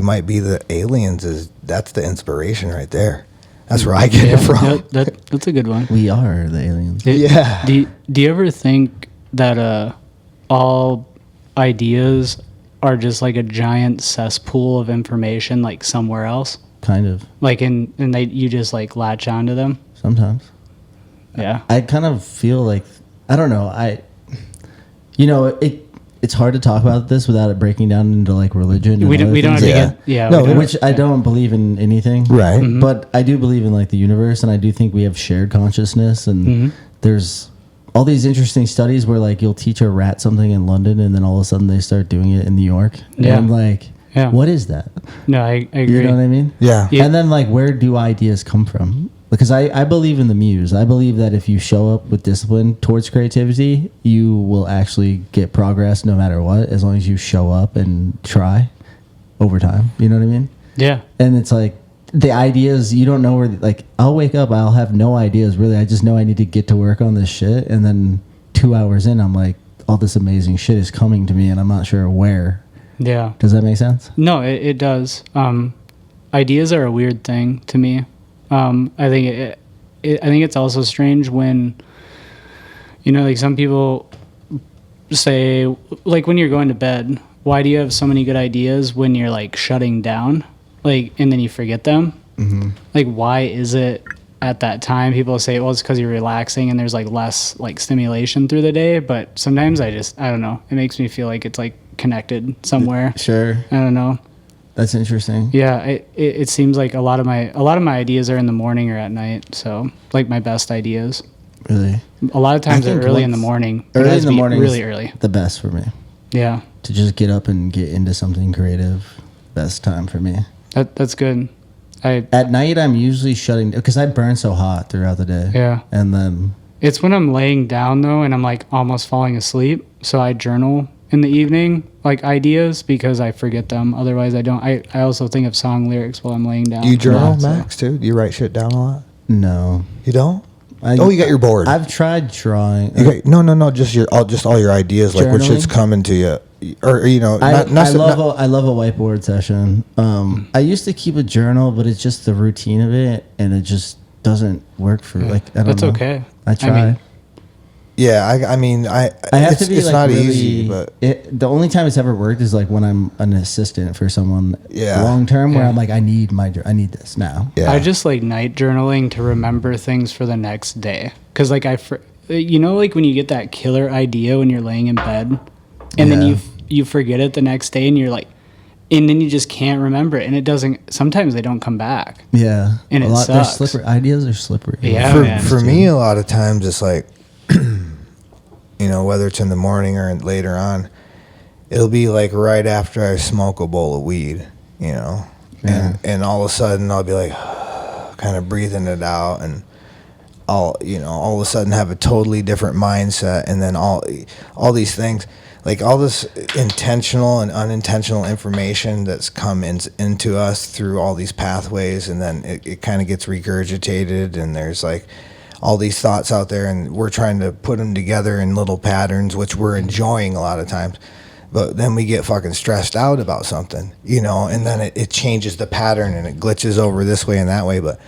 C: might be the aliens that's the inspiration right there. That's where I get it from.
D: That's a good one.
B: We are the aliens.
C: Yeah.
D: Do you ever think that all ideas are just like a giant cesspool of information, like somewhere else,
B: Kind of.
D: like and you just like latch onto them?
B: Sometimes.
D: Yeah.
B: I kind of feel like, I don't know. It's hard to talk about this without it breaking down into like religion. And
D: We don't
B: other
D: have to
B: things.
D: get yeah.
C: No,
D: we don't-
B: Which I don't believe in anything.
C: Right.
B: But I do believe in like the universe, and I do think we have shared consciousness, and there's all these interesting studies where like you'll teach a rat something in London and then all of a sudden they start doing it in New York.
D: Yeah.
B: And I'm like,
D: Yeah.
B: what is that?
D: No, I agree.
B: You know what I mean?
C: Yeah.
D: Yeah.
B: And then like, where do ideas come from? Because I believe in the muse. I believe that if you show up with discipline towards creativity, you will actually get progress no matter what, as long as you show up and try over time. You know what I mean?
D: Yeah.
B: And it's like the ideas, you don't know where, like, I'll wake up, I'll have no ideas really. I just know I need to get to work on this shit. And then 2 hours in, I'm like, all this amazing shit is coming to me and I'm not sure where.
D: Yeah.
B: Does that make sense?
D: No, it does. Ideas are a weird thing to me. I think I think it's also strange when, you know, like some people say, like when you're going to bed, why do you have so many good ideas when you're like shutting down, like, and then you forget them? Mm-hmm. Like, why is it at that time people say, well, it's because you're relaxing and there's like less like stimulation through the day? But sometimes I don't know. It makes me feel like it's like connected somewhere.
B: Sure.
D: I don't know.
B: That's interesting.
D: Yeah, it seems like a lot of my ideas are in the morning or at night. So like my best ideas.
B: Really?
D: A lot of times they're early in the morning.
B: Early in the morning,
D: really early.
B: The best for me.
D: Yeah.
B: To just get up and get into something creative. Best time for me.
D: That's good.
B: At night, I'm usually shutting because I burn so hot throughout the day.
D: Yeah.
B: And then
D: It's when I'm laying down though, and I'm like almost falling asleep. So I journal in the evening, like ideas, because I forget them. Otherwise, I don't. I also think of song lyrics while I'm laying down.
C: Do you journal,
B: so-
C: Max, too? Do you write shit down a lot?
B: no.
C: You don't?
B: I,
C: Oh, you got your board.
B: I've tried drawing.
C: You got, no, just all your ideas, like what shit's
B: Journaling?
C: coming to you, or you know,
B: I
C: not
B: love a whiteboard session. I used to keep a journal, but it's just the routine of it, and it just doesn't work for like. I don't
D: That's
B: know.
D: okay.
B: I try.
D: mean,
C: yeah. I mean,
B: I have
C: it's,
B: to be
C: it's
B: like
C: not
B: really,
C: easy, but
B: the only time it's ever worked is like when I'm an assistant for someone
C: Yeah.
B: long term, where
D: Yeah.
B: I'm like, I need this now.
C: yeah.
D: I just like night journaling to remember things for the next day. Cause like you know, like when you get that killer idea when you're laying in bed, and then
C: Yeah.
D: you forget it the next day, and you're like, and then you just can't remember it, and it doesn't. Sometimes they don't come back.
B: Yeah,
D: And it
B: they're
D: sucks.
B: slippery. Ideas are slippery.
D: Yeah. man.
C: for me, a lot of times it's like, you know, whether it's in the morning or later on, it'll be like right after I smoke a bowl of weed, you know,
B: Yeah.
C: and all of a sudden I'll be like, kind of breathing it out, and all of a sudden have a totally different mindset, and then all these things, like all this intentional and unintentional information that's come into us through all these pathways, and then it kind of gets regurgitated, and there's like all these thoughts out there, and we're trying to put them together in little patterns, which we're enjoying a lot of times. But then we get fucking stressed out about something, you know, and then it changes the pattern, and it glitches over this way and that way. But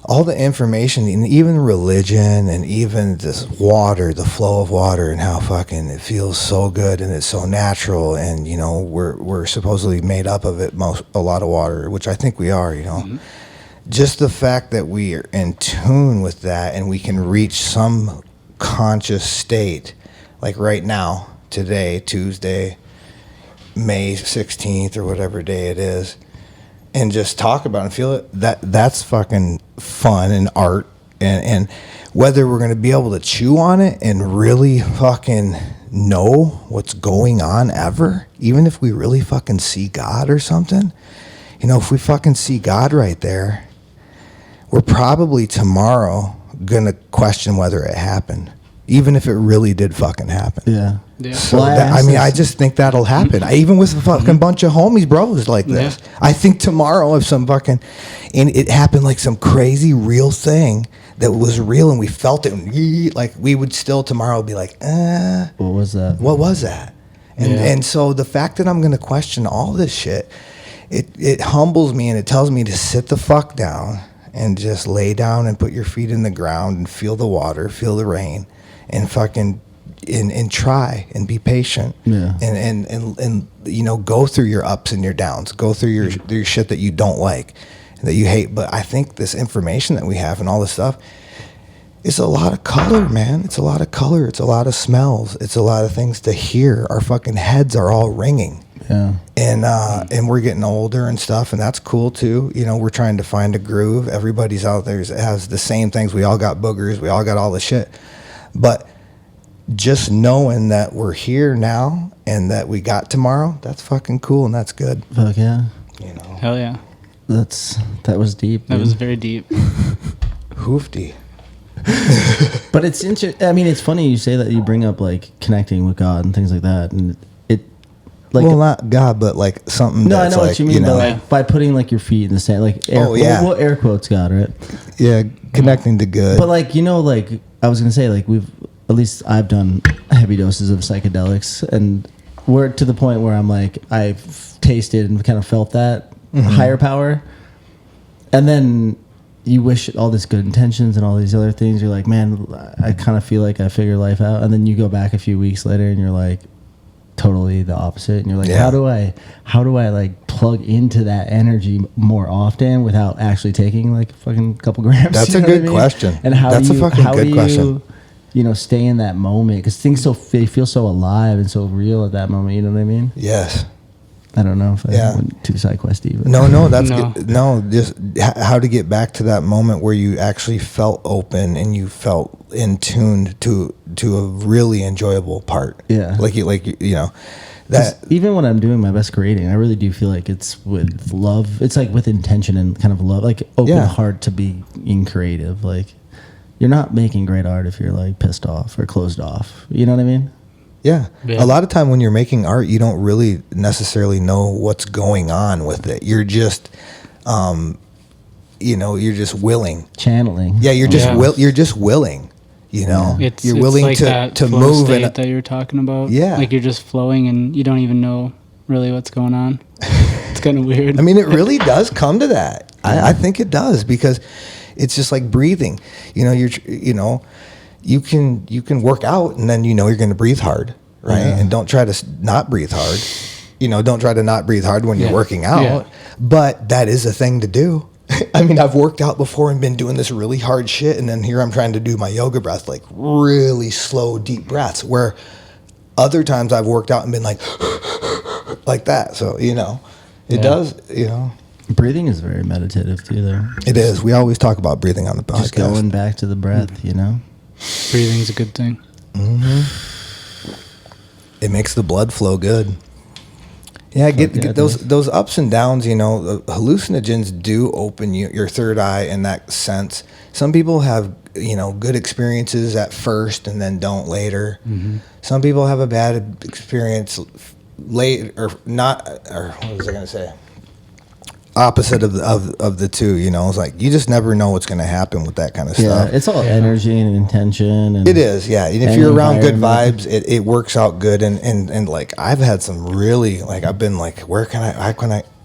C: all the information, and even religion, and even this water, the flow of water, and how fucking it feels so good, and it's so natural, and you know we're supposedly made up of a lot of water, which I think we are, you know. Mm-hmm. Just the fact that we are in tune with that, and we can reach some conscious state, like right now, today, Tuesday, May 16th, or whatever day it is, and just talk about it and feel it, that's fucking fun and art, and whether we're going to be able to chew on it and really fucking know what's going on ever, even if we really fucking see God or something, you know, if we fucking see God right there, we're probably tomorrow going to question whether it happened, even if it really did fucking happen.
B: Yeah.
D: Yeah.
C: So
B: Well,
C: I just think that'll happen. Even with a fucking bunch of homies, bros like this.
D: Yeah.
C: I think tomorrow if some fucking, and it happened like some crazy real thing that was real, and we felt it, and like we would still tomorrow be like,
B: What was that?
C: what was that? And
D: Yeah.
C: and so the fact that I'm going to question all this shit, it humbles me, and it tells me to sit the fuck down and just lay down and put your feet in the ground and feel the water, feel the rain, and fucking and try and be patient.
B: Yeah.
C: And you know, go through your ups and your downs, go through your shit that you don't like, that you hate. But I think this information that we have and all this stuff, it's a lot of color, man. It's a lot of color. It's a lot of smells. It's a lot of things to hear. Our fucking heads are all ringing.
B: Yeah.
C: And we're getting older and stuff, and that's cool too. You know, we're trying to find a groove. Everybody's out there has the same things. We all got boogers. We all got all the shit. But just knowing that we're here now and that we got tomorrow, that's fucking cool, and that's good.
B: Fuck yeah.
C: You know,
D: Hell yeah.
B: That was deep.
D: That
B: dude.
D: was very deep.
C: hoofty.
B: But it's interesting. I mean, it's funny you say that, you bring up like connecting with God and things like that, and like
C: well, not God, but like something.
B: no, I
C: that's
B: know
C: like,
B: what you mean,
C: know,
B: but like by putting like your feet in the sand, like air,
C: Oh, yeah.
B: well, air quotes God, right?
C: yeah, connecting to good.
B: But like like I was gonna say, like at least I've done heavy doses of psychedelics, and we're to the point where I'm like I've tasted and kind of felt that higher power, and then you wish all this good intentions and all these other things. You're like, man, I kind of feel like I figured life out, and then you go back a few weeks later and you're like totally the opposite, and you're like,
C: Yeah.
B: how do I like plug into that energy more often without actually taking like a fucking couple grams?
C: That's
B: You
C: a
B: know
C: good
B: what I mean?
C: question.
B: And how
C: That's
B: do
C: a
B: you,
C: fucking
B: how
C: good
B: do
C: question.
B: you stay in that moment, because things they feel so alive and so real at that moment, you know what I mean?
C: Yes.
B: I don't know if I
C: Yeah.
B: went too side questy, but
C: No, that's
D: No.
C: good. No, just how to get back to that moment where you actually felt open and you felt in tune to a really enjoyable part.
B: Yeah.
C: Like you know
B: 'Cause
C: that.
B: even when I'm doing my best creating, I really do feel like it's with love. It's like with intention and kind of love, like open
C: Yeah.
B: heart to being creative. Like you're not making great art if you're like pissed off or closed off. You know what I mean?
C: Yeah.
D: Yeah.
C: A lot of time when you're making art, you don't really necessarily know what's going on with it. You're just, you're just willing.
B: Channeling.
C: Yeah, you're just
D: Yeah.
C: you're just willing. You know,
D: It's
C: you're
D: it's
C: willing
D: like that
C: to
D: flow
C: move
D: state
C: and
D: that you're talking about.
C: Yeah.
D: like you're just flowing and you don't even know really what's going on. It's kind of weird.
C: I mean, it really does come to that. I think it does, because it's just like breathing. You know, you can work out and then you're going to breathe hard, right?
B: Yeah.
C: And don't try to not breathe hard. Don't try to not breathe hard when you're
D: Yeah.
C: working out.
D: Yeah.
C: But that is a thing to do. I mean, I've worked out before and been doing this really hard shit, and then here I'm trying to do my yoga breath, like really slow, deep breaths, where other times I've worked out and been like like that. So, it
D: Yeah.
C: does,
B: Breathing is very meditative too, though.
C: It is. We always talk about breathing on the podcast.
B: Just going back to the breath, you know?
D: Breathing's a good thing.
C: It makes the blood flow good. Yeah,
B: yeah,
C: get those ups and downs. Hallucinogens do open your third eye in that sense. Some people have good experiences at first and then don't later. Some people have a bad experience late or not. Or what was I going to say? Opposite of the two. It's like you just never know what's going to happen with that kind of
B: Yeah,
C: stuff.
B: it's all energy and intention. And
C: It is, yeah. And if
B: and
C: you're around good
B: environment.
C: vibes, it works out good. And like I've had some really, like I've been like, where can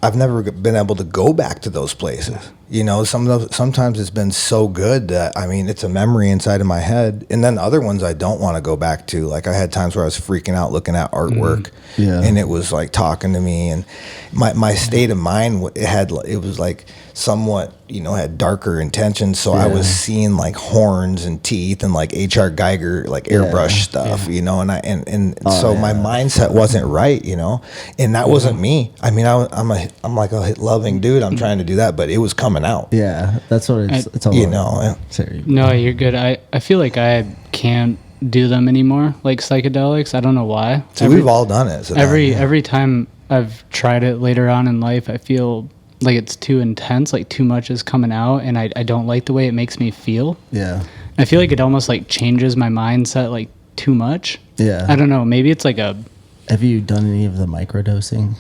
C: I've never been able to go back to those places. Sometimes it's been so good that it's a memory inside of my head. And then other ones I don't want to go back to. Like I had times where I was freaking out looking at artwork,
B: Yeah.
C: and it was like talking to me, and my state of mind it was like somewhat had darker intentions. So I was seeing like horns and teeth and like H.R. Geiger like airbrush stuff, and so my mindset wasn't right, and that wasn't me. I mean, I'm like a loving dude. I'm trying to do that, but it was coming out.
B: Yeah, that's what it's all about. Sorry.
D: No, you're good. I feel like I can't do them anymore, like psychedelics. I don't know why.
C: So we've all done it. So
D: Every time I've tried it later on in life, I feel like it's too intense, like too much is coming out, and I don't like the way it makes me feel.
B: Yeah.
D: I feel like it almost like changes my mindset like too much.
B: Yeah.
D: I don't know. Maybe it's like a
B: Have you done any of the microdosing?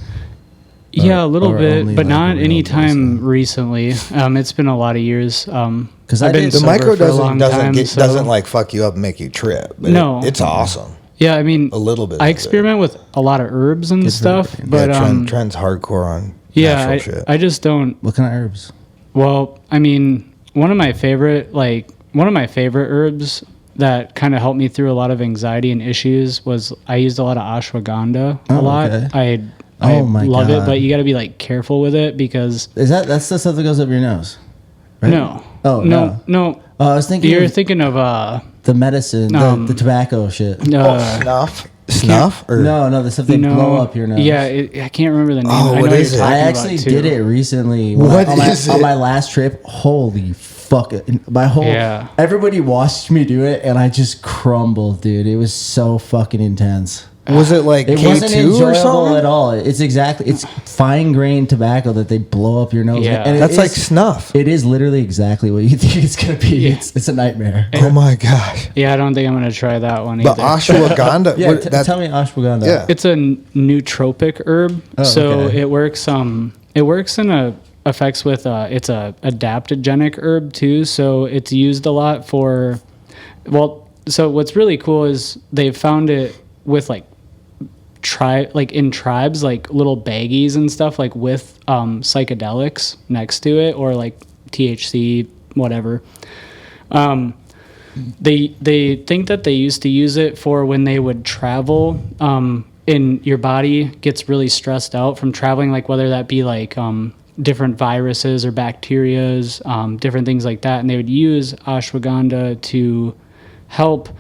D: yeah, a little
B: or
D: bit,
B: only
D: but
B: like
D: not
B: real
D: any time
B: dosing?
D: recently. It's been a lot of years.
B: Because
D: I've been
C: the
D: sober for a long
C: microdosing
D: time,
C: doesn't like fuck you up and make you trip. But
D: No.
C: it's awesome.
D: Yeah, I mean,
C: A little bit
D: I
C: of it.
D: experiment with a lot of herbs and
B: Good for
D: stuff,
B: the brain.
D: but
C: Trend's hardcore on
D: yeah,
C: natural shit.
D: I just don't.
B: what kind of herbs?
D: Well, I mean, one of my favorite herbs that kind of helped me through a lot of anxiety and issues was I used a lot of ashwagandha a
B: Oh,
D: lot.
B: okay.
D: I
B: Oh, my
D: love it,
B: God.
D: but you got to be like careful with it because
B: That's the stuff that goes up your nose? Right?
D: no,
B: Oh,
D: no.
B: Oh, I was thinking
D: You're
B: of
D: thinking of
B: the medicine, the tobacco shit.
C: Snuff? Or
B: No, the stuff they blow up your nose.
D: Yeah, I can't remember the name.
C: Oh,
D: I
C: what
D: know
C: is
D: you're
C: it?
B: I
D: talking
B: actually
D: about, too.
B: did it recently.
C: What
B: on
C: is
B: on
C: it?
B: my last trip. Holy fuck! My whole everybody watched me do it, and I just crumbled, dude. It was so fucking intense.
C: Was it like
B: It wasn't
C: K2 or
B: enjoyable
C: something?
B: at all. It's fine grained tobacco that they blow up your nose.
D: Yeah.
B: And
C: That's like snuff.
B: It is literally exactly what you think it's gonna be.
D: Yeah.
B: It's a nightmare.
C: Oh my gosh.
D: Yeah, I don't think I'm gonna try that one
C: But
D: either.
C: ashwagandha.
B: Yeah,
C: what-
B: tell me ashwagandha.
C: Yeah.
D: It's a nootropic herb, so
B: okay.
D: it works. It works in effects with. It's a adaptogenic herb too, so it's used a lot for. Well, so what's really cool is they've found it with like in tribes, like little baggies and stuff, like with psychedelics next to it, or like THC, whatever. They think that they used to use it for when they would travel. And your body gets really stressed out from traveling, like whether that be like different viruses or bacterias, different things like that, and they would use ashwagandha to help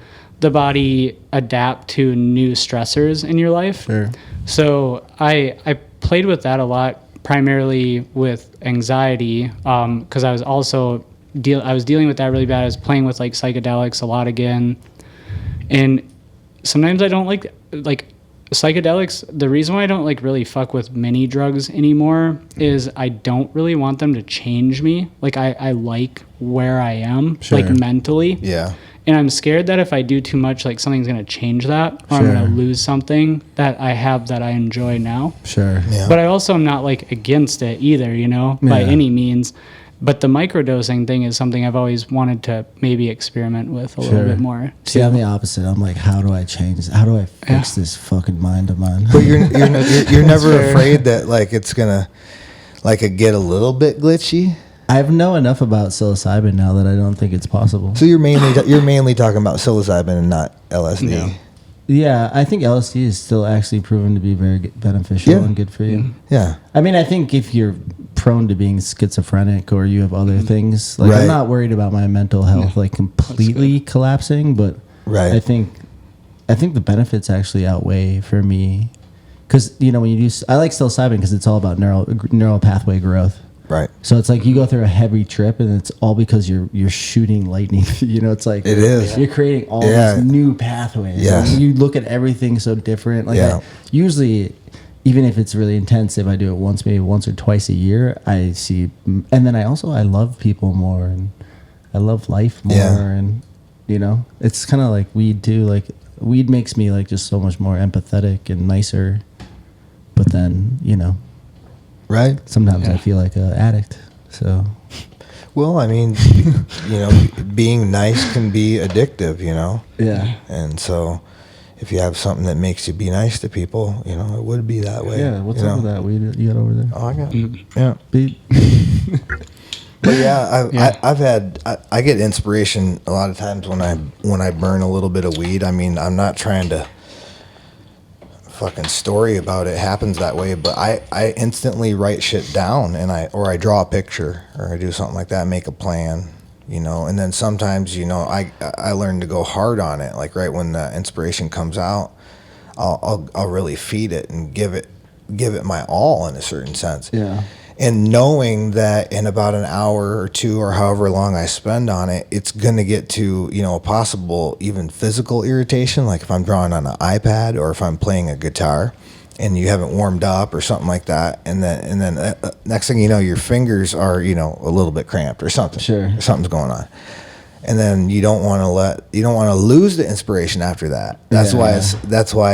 D: the body adapt to new stressors in your life.
B: Sure.
D: So I played with that a lot, primarily with anxiety, because I was also dealing with that really bad. I was playing with like psychedelics a lot again, and sometimes I don't like psychedelics. The reason why I don't like really fuck with many drugs anymore is I don't really want them to change me. Like I like where I am,
B: Sure.
D: like mentally.
C: Yeah.
D: And I'm scared that if I do too much, like something's going to change that, or I'm
B: Sure.
D: going to lose something that I have that I enjoy now.
B: Sure.
C: Yeah.
D: But I also am not like against it either, by
B: Yeah.
D: any means. But the microdosing thing is something I've always wanted to maybe experiment with a little
B: Sure.
D: bit more.
B: See, I'm the opposite. I'm like, how do I change this? How do I fix this fucking mind of mine?
C: But you're never afraid that like it's gonna like it get a little bit glitchy.
B: I know enough about psilocybin now that I don't think it's possible.
C: So you're mainly talking about psilocybin and not LSD.
D: Yeah.
B: Yeah, I think LSD is still actually proven to be very beneficial
C: Yeah.
B: and good for you.
C: Yeah.
B: I mean, I think if you're prone to being schizophrenic or you have other things, like
C: Right.
B: I'm not worried about my mental health like completely collapsing, but
C: Right.
B: I think the benefits actually outweigh for me, because when you do, I like psilocybin because it's all about neural pathway growth.
C: Right.
B: So it's like you go through a heavy trip, and it's all because you're shooting lightning. It's like
C: It is.
B: You're creating all
C: Yeah.
B: these new pathways.
C: Yes.
B: And you look at everything so different. Like
C: Yeah.
B: usually, even if it's really intense, if I do it maybe once or twice a year, I see. And then I love people more, and I love life more,
C: Yeah.
B: and it's kind of like weed too. Like weed makes me like just so much more empathetic and nicer. But then
C: Right.
B: sometimes I feel like an addict. So
C: Well, I mean, being nice can be addictive.
B: yeah,
C: And so, if you have something that makes you be nice to people, it would be that way.
B: yeah. What's up with that weed you got over there?
C: Oh, I got. Yeah.
B: Beat.
C: But yeah,
D: Yeah.
C: I've had I get inspiration a lot of times when I burn a little bit of weed. I mean, I'm not trying to fucking story about it happens that way, but I instantly write shit down, and I draw a picture, or I do something like that, make a plan, and then sometimes I learn to go hard on it, like right when the inspiration comes out, I'll really feed it and give it my all in a certain sense.
B: Yeah.
C: And knowing that in about an hour or two, or however long I spend on it, it's going to get to, a possible even physical irritation. Like if I'm drawing on an iPad, or if I'm playing a guitar and you haven't warmed up or something like that. And then next thing you know, your fingers are, a little bit cramped or something.
B: Sure.
C: Something's going on. And then you don't want to lose the inspiration after that. That's why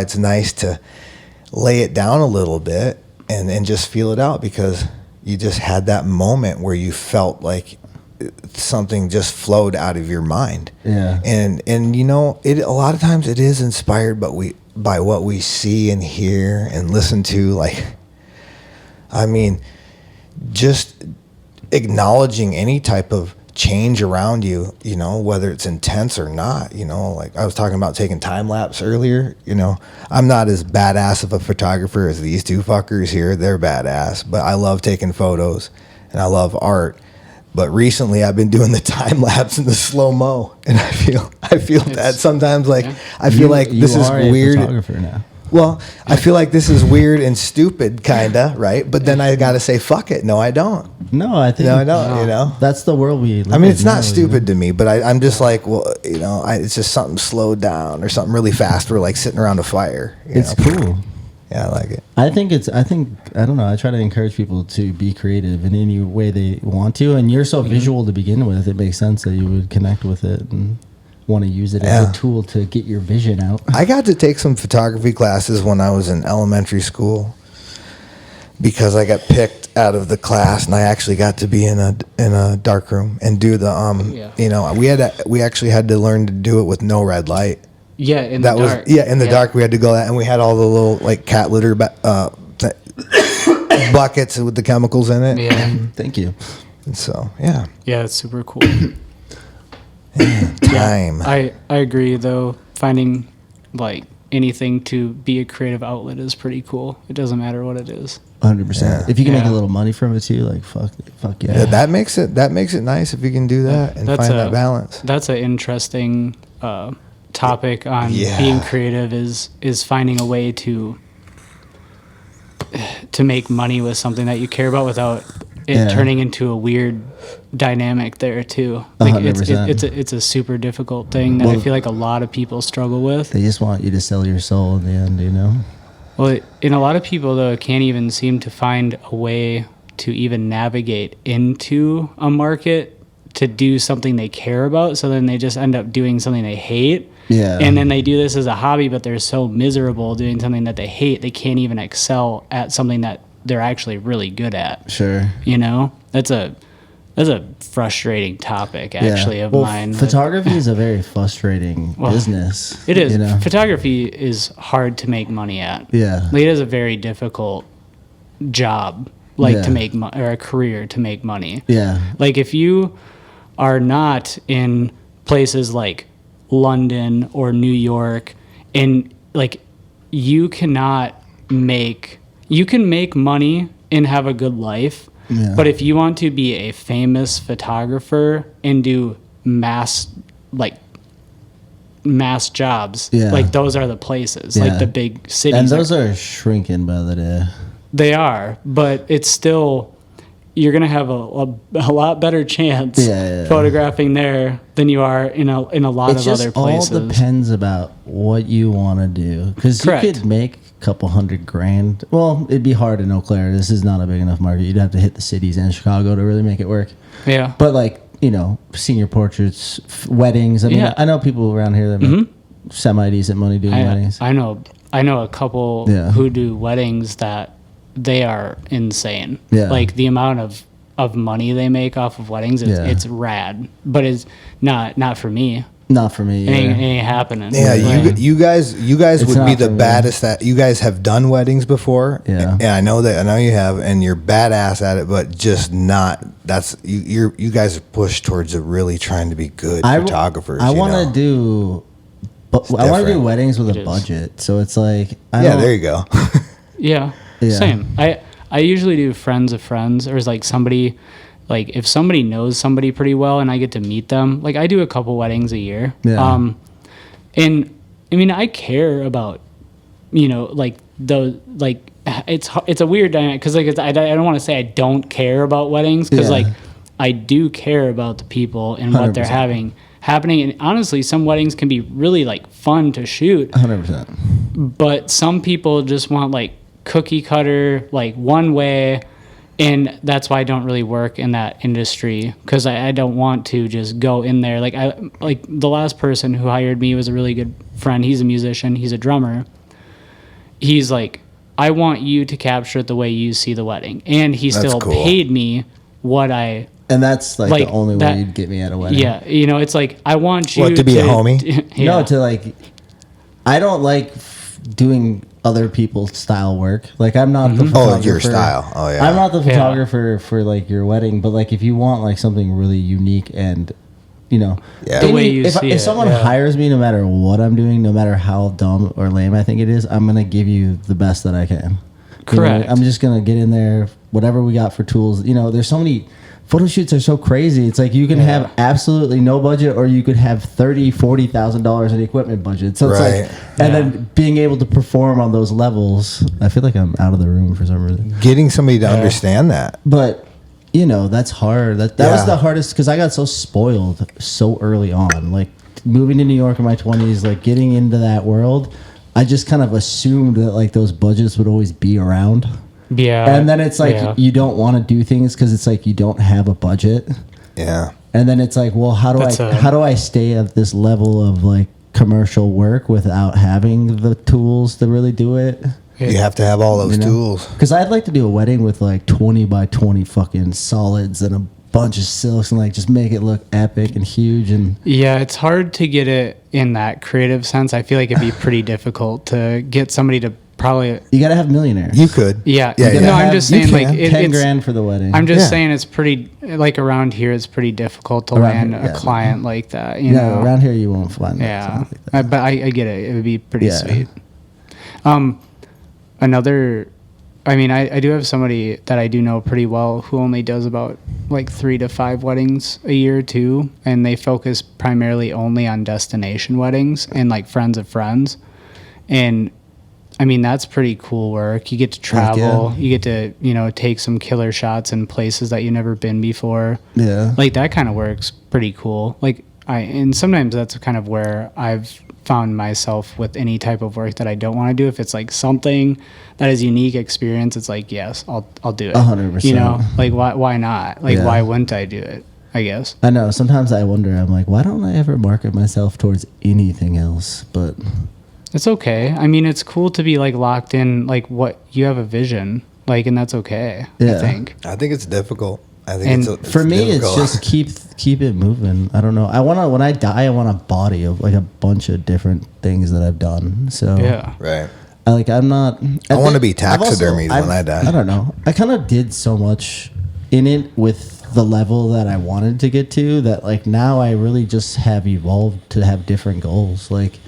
C: it's nice to lay it down a little bit and just feel it out, because you just had that moment where you felt like something just flowed out of your mind.
B: Yeah.
C: And it a lot of times it is inspired by what we see and hear and listen to. Like, I mean, just acknowledging any type of change around you, whether it's intense or not, like I was talking about taking time lapse earlier, I'm not as badass of a photographer as these two fuckers here. They're badass, but I love taking photos and I love art. But recently I've been doing the time lapse and the slow-mo, and I feel that sometimes, like, I feel like this is
B: a
C: weird.
B: photographer now.
C: Well, I feel like this is weird and stupid, kinda, right? But then I gotta say, fuck it. No, I don't.
B: No, I think
C: No, I don't. You know.
B: that's the world we live
C: I mean,
B: in
C: it's not
B: now,
C: stupid to me, but I'm just like, well, it's just something slowed down or something really fast. We're like sitting around a fire.
B: It's cool.
C: Yeah, I like it.
B: I don't know. I try to encourage people to be creative in any way they want to. And you're so visual to begin with. It makes sense that you would connect with it and want to use it as a tool to get your vision out.
C: I got to take some photography classes when I was in elementary school because I got picked out of the class, and I actually got to be in a dark room and do the we actually had to learn to do it with no red light.
D: Yeah, in the dark.
C: In the dark we had to go that, and we had all the little like cat litter buckets with the chemicals in it.
D: Yeah.
B: Thank you.
C: And so yeah,
D: Yeah, it's super cool.
C: time.
D: I agree though. Finding like anything to be a creative outlet is pretty cool. It doesn't matter what it is.
B: 100%.
C: Yeah.
B: If you can make a
D: Yeah.
B: little money from it too, like fuck yeah.
C: Yeah, that makes it nice if you can do that and
D: That's
C: find that balance.
D: That's an interesting topic on
C: Yeah.
D: being creative is finding a way to make money with something that you care about without it turning into a weird dynamic there too. Like
B: 100%.
D: it's a super difficult thing that I feel like a lot of people struggle with.
B: They just want you to sell your soul in the end, you know?
D: Well, and a lot of people though can't even seem to find a way to even navigate into a market to do something they care about. So then they just end up doing something they hate.
B: Yeah.
D: And then they do this as a hobby, but they're so miserable doing something that they hate, they can't even excel at something that they're actually really good at.
B: Sure.
D: You know, that's a frustrating topic actually of mine.
B: Photography is a very frustrating business.
D: It is.
B: You know?
D: Photography is hard to make money at.
B: Yeah.
D: Like, it is a very difficult job, to make or a career to make money.
B: Yeah.
D: Like if you are not in places like London or New York, and like you can make money and have a good life.
B: Yeah.
D: But if you want to be a famous photographer and do mass jobs, like those are the places, like the big cities.
B: And those are shrinking by the day.
D: They are, but it's still, you're going to have a lot better chance photographing there than you are in a lot of other places.
B: It all depends about what you want to do. Because you could make a couple $100,000. Well, it'd be hard in Eau Claire. This is not a big enough market. You'd have to hit the cities and Chicago to really make it work.
D: Yeah.
B: But like, senior portraits, weddings. I mean, I know people around here that make semi-decent money doing weddings.
D: I know a couple who do weddings that they are insane. Yeah. Like the amount of money they make off of weddings, it's rad. But it's not for me.
B: Not for me.
D: It ain't happening.
C: Yeah, you guys would be the baddest at. You guys have done weddings before.
B: Yeah.
C: And I know you have, and you're badass at it, but just not. That's you guys are pushed towards really trying to be good photographers.
B: I want to do. But I want to do weddings with a budget, so it's like
C: there you go.
D: Yeah. Same. I usually do friends of friends, or is like somebody, like if somebody knows somebody pretty well and I get to meet them, like I do a couple weddings a year.
B: Yeah.
D: And I mean, I care about, like it's a weird dynamic because like I don't want to say I don't care about weddings because like I do care about the people and what they're happening. And honestly, some weddings can be really like fun to shoot.
B: 100%.
D: But some people just want like cookie cutter, like one way, and that's why I don't really work in that industry because I don't want to just go in there. Like the last person who hired me was a really good friend. He's a musician. He's a drummer. He's like, I want you to capture it the way you see the wedding, and he still paid me what I.
B: And that's like the only way you'd get me at a wedding.
D: Yeah, it's like I want you
C: to be a homie.
B: No, to like. I don't like doing other people's style work. Like I'm not the photographer.
C: Oh, your style. Oh yeah.
B: I'm not the photographer for like your wedding, but like if you want like something really unique and
D: the way you see it.
B: If someone hires me, no matter what I'm doing, no matter how dumb or lame I think it is, I'm gonna give you the best that I can.
D: Correct.
B: I'm just gonna get in there, whatever we got for tools. There's so many photo shoots are so crazy. It's like you can have absolutely no budget, or you could have $30,000-$40,000 in equipment budget. So it's
C: Right.
B: like, and then being able to perform on those levels. I feel like I'm out of the room for some reason.
C: Getting somebody to understand that.
B: But you know, that's hard. That was the hardest because I got so spoiled so early on. Like moving to New York in my 20s, like getting into that world, I just kind of assumed that like those budgets would always be around.
D: Yeah.
B: And then it's like you don't want to do things because it's like you don't have a budget.
C: Yeah.
B: And then it's like, well, how do I stay at this level of like commercial work without having the tools to really do it?
C: You have to have all those tools.
B: Because I'd like to do a wedding with like 20 by 20 fucking solids and a bunch of silks and like just make it look epic and huge. And
D: yeah, it's hard to get it in that creative sense. I feel like it'd be pretty difficult to get somebody to probably.
B: You got to have millionaires.
C: You could.
D: Yeah.
C: Yeah,
D: No, I'm just saying like
B: 10 grand for the wedding.
D: I'm just saying it's pretty, like around here, it's pretty difficult to land a client like that. You know,
B: around here you won't find
D: Yeah.
B: like that.
D: But I get it. It would be pretty sweet. I do have somebody that I do know pretty well who only does about like 3 to 5 weddings a year too, and they focus primarily only on destination weddings and like friends of friends. And I mean, that's pretty cool work. You get to travel, you get to, you know, take some killer shots in places that you've never been before.
B: Yeah.
D: Like that kind of work's pretty cool. And sometimes that's kind of where I've found myself with any type of work that I don't want to do. If it's like something that is unique experience, it's like, yes, I'll do it.
B: 100%.
D: You know, like why not? Like why wouldn't I do it? I guess.
B: I know. Sometimes I wonder, I'm like, why don't I ever market myself towards anything else? But
D: it's okay. I mean, it's cool to be like locked in, like what you have a vision, like, and that's okay.
B: Yeah.
C: I think it's difficult. I think
D: And
C: it's
B: for me,
C: difficult.
B: it's just keep it moving. I don't know. When I die, I want a body of like a bunch of different things that I've done. So
D: Yeah.
C: right.
B: I
C: want to be taxidermied when I die.
B: I don't know. I kind of did so much in it with the level that I wanted to get to that like now I really just have evolved to have different goals. Like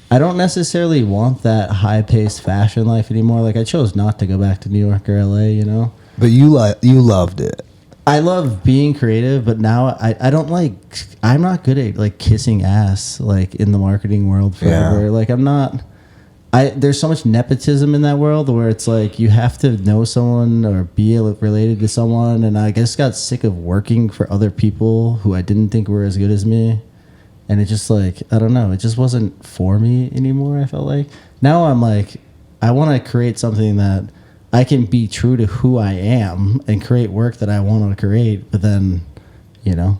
B: I don't necessarily want that high paced fashion life anymore. Like I chose not to go back to New York or LA, you know.
C: But you loved it.
B: I love being creative, but now I don't like. I'm not good at like kissing ass like in the marketing world forever.
C: Yeah.
B: Like I'm not. There's so much nepotism in that world where it's like you have to know someone or be related to someone, and I just got sick of working for other people who I didn't think were as good as me, and it just like I don't know. It just wasn't for me anymore. I felt like now I'm like I want to create something that I can be true to who I am and create work that I want to create, but then, you know,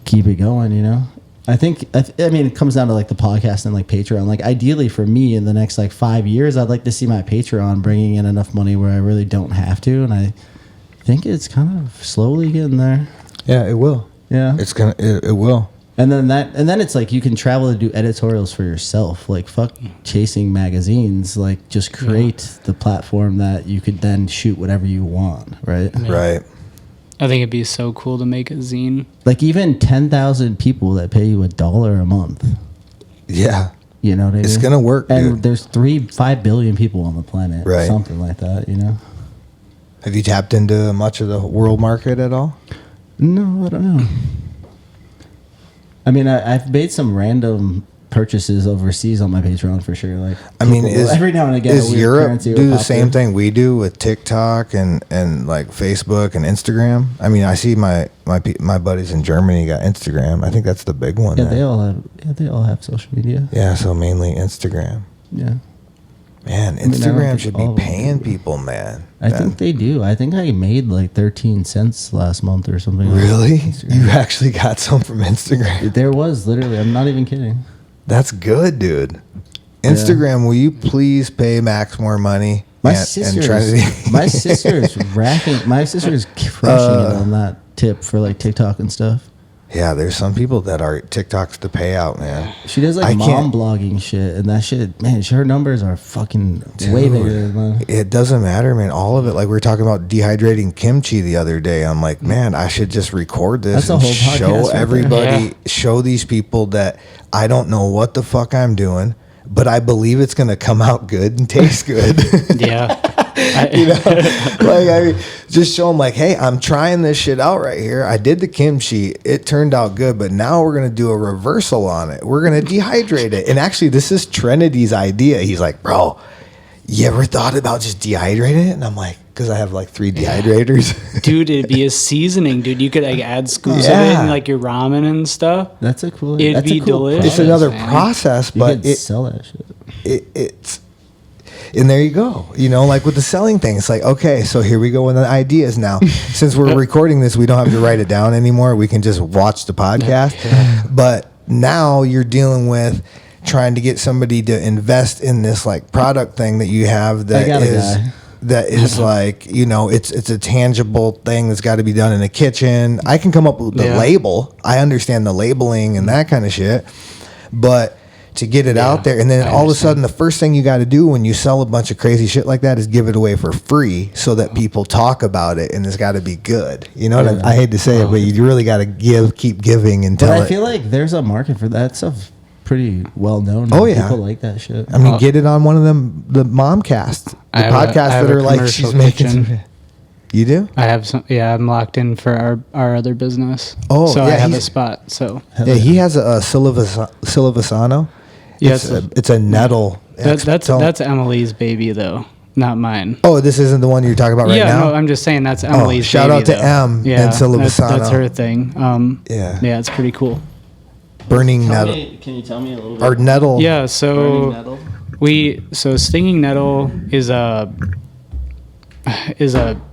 B: keep it going, you know? I mean, it comes down to like the podcast and like Patreon. Like ideally for me in the next like 5 years, I'd like to see my Patreon bringing in enough money where I really don't have to. And I think it's kind of slowly getting there.
C: Yeah, it will.
B: Yeah.
C: It will.
B: And then it's like you can travel to do editorials for yourself. Like fuck chasing magazines. Like just create the platform that you could then shoot whatever you want, right?
D: Yeah.
C: Right.
D: I think it'd be so cool to make a zine.
B: Like even 10,000 people that pay you $1 a month.
C: Yeah.
B: You know what I mean?
C: It's gonna work,
B: And
C: dude.
B: there's 5 billion people on the planet.
C: Right.
B: Something like that, you know?
C: Have you tapped into much of the world market at all?
B: No, I don't know. I mean, I've made some random purchases overseas on my Patreon for sure. Like,
C: I mean,
B: every now and again,
C: is
B: a weird
C: Europe
B: currency will
C: do the
B: pop
C: same
B: in.
C: thing we do with TikTok and like Facebook and Instagram? I mean, I see my buddies in Germany got Instagram. I think that's the big one.
B: Yeah,
C: there.
B: they all have social media.
C: Yeah, so mainly Instagram.
B: Yeah.
C: Man,
B: I don't
C: Instagram
B: think
C: should
B: all
C: be
B: of them
C: paying
B: do.
C: people, man.
B: I think they do. I think I made like 13 cents last month or something.
C: Really?
B: On Instagram.
C: You actually got some from Instagram?
B: There was literally. I'm not even kidding.
C: That's good, dude. Instagram, will you please pay Max more money?
B: My
C: and
B: sister
C: Trinity?
B: my sister is crushing it on that tip for like TikTok and stuff.
C: Yeah, there's some people that are TikToks to pay out, man.
B: She does like
C: I
B: mom
C: can't-
B: blogging shit, and that shit, man, her numbers are fucking way
C: Dude,
B: bigger than mine.
C: It doesn't matter, man. All of it. Like we were talking about dehydrating kimchi the other day. I'm like, man, I should just record this
B: That's a
C: and
B: whole podcast
C: show
B: right there.
C: everybody,
D: Yeah.
C: show these people that I don't know what the fuck I'm doing, but I believe it's going to come out good and taste good.
D: Yeah.
C: You know, like I mean, just show them like, hey, I'm trying this shit out right here. I did the kimchi. It turned out good, but now we're going to do a reversal on it. We're going to dehydrate it. And actually, this is Trinity's idea. He's like, bro, you ever thought about just dehydrating it? And I'm like, because I have like 3 dehydrators.
D: Dude, it'd be a seasening, dude. You could like add scoops of it in like your ramen and stuff.
B: That's a cool.
D: It'd
B: that's
D: be
B: a cool
D: delicious.
C: It's another process,
B: You
C: but
B: could sell that shit.
C: it's and there you go. You know, like with the selling thing, it's like, okay, so here we go with the ideas now. Since we're recording this, we don't have to write it down anymore. We can just watch the podcast. But now you're dealing with trying to get somebody to invest in this like product thing that you have that is like, you know, it's a tangible thing that's got to be done in a kitchen. I can come up with the label. I understand the labeling and that kind of shit. But to get it out there, and then all of a sudden, the first thing you got to do when you sell a bunch of crazy shit like that is give it away for free, so that people talk about it, and it's got to be good. You know, what I hate to say it, but you really got to keep giving until.
B: But I feel like there's a market for that stuff. Pretty well known.
C: Oh yeah,
B: people like that shit.
C: I mean, get it on one of them, the Momcasts, the podcasts that are like she's making. Some, you do?
D: I have some. Yeah, I'm locked in for our other business.
C: Oh,
D: so
C: yeah,
D: I have a spot. So
C: yeah, he has a Silvasano.
D: Yeah,
C: it's a nettle.
D: That's Emily's baby though, not mine.
C: Oh, this isn't the one you're talking about right now?
D: No, I'm just saying that's Emily's
C: shout
D: baby.
C: Shout out to
D: though.
C: M and Silvasano.
D: That's her thing. Yeah, it's pretty cool.
C: Burning nettle.
B: Can you tell me a little bit?
C: Or nettle.
D: Yeah, so stinging nettle is a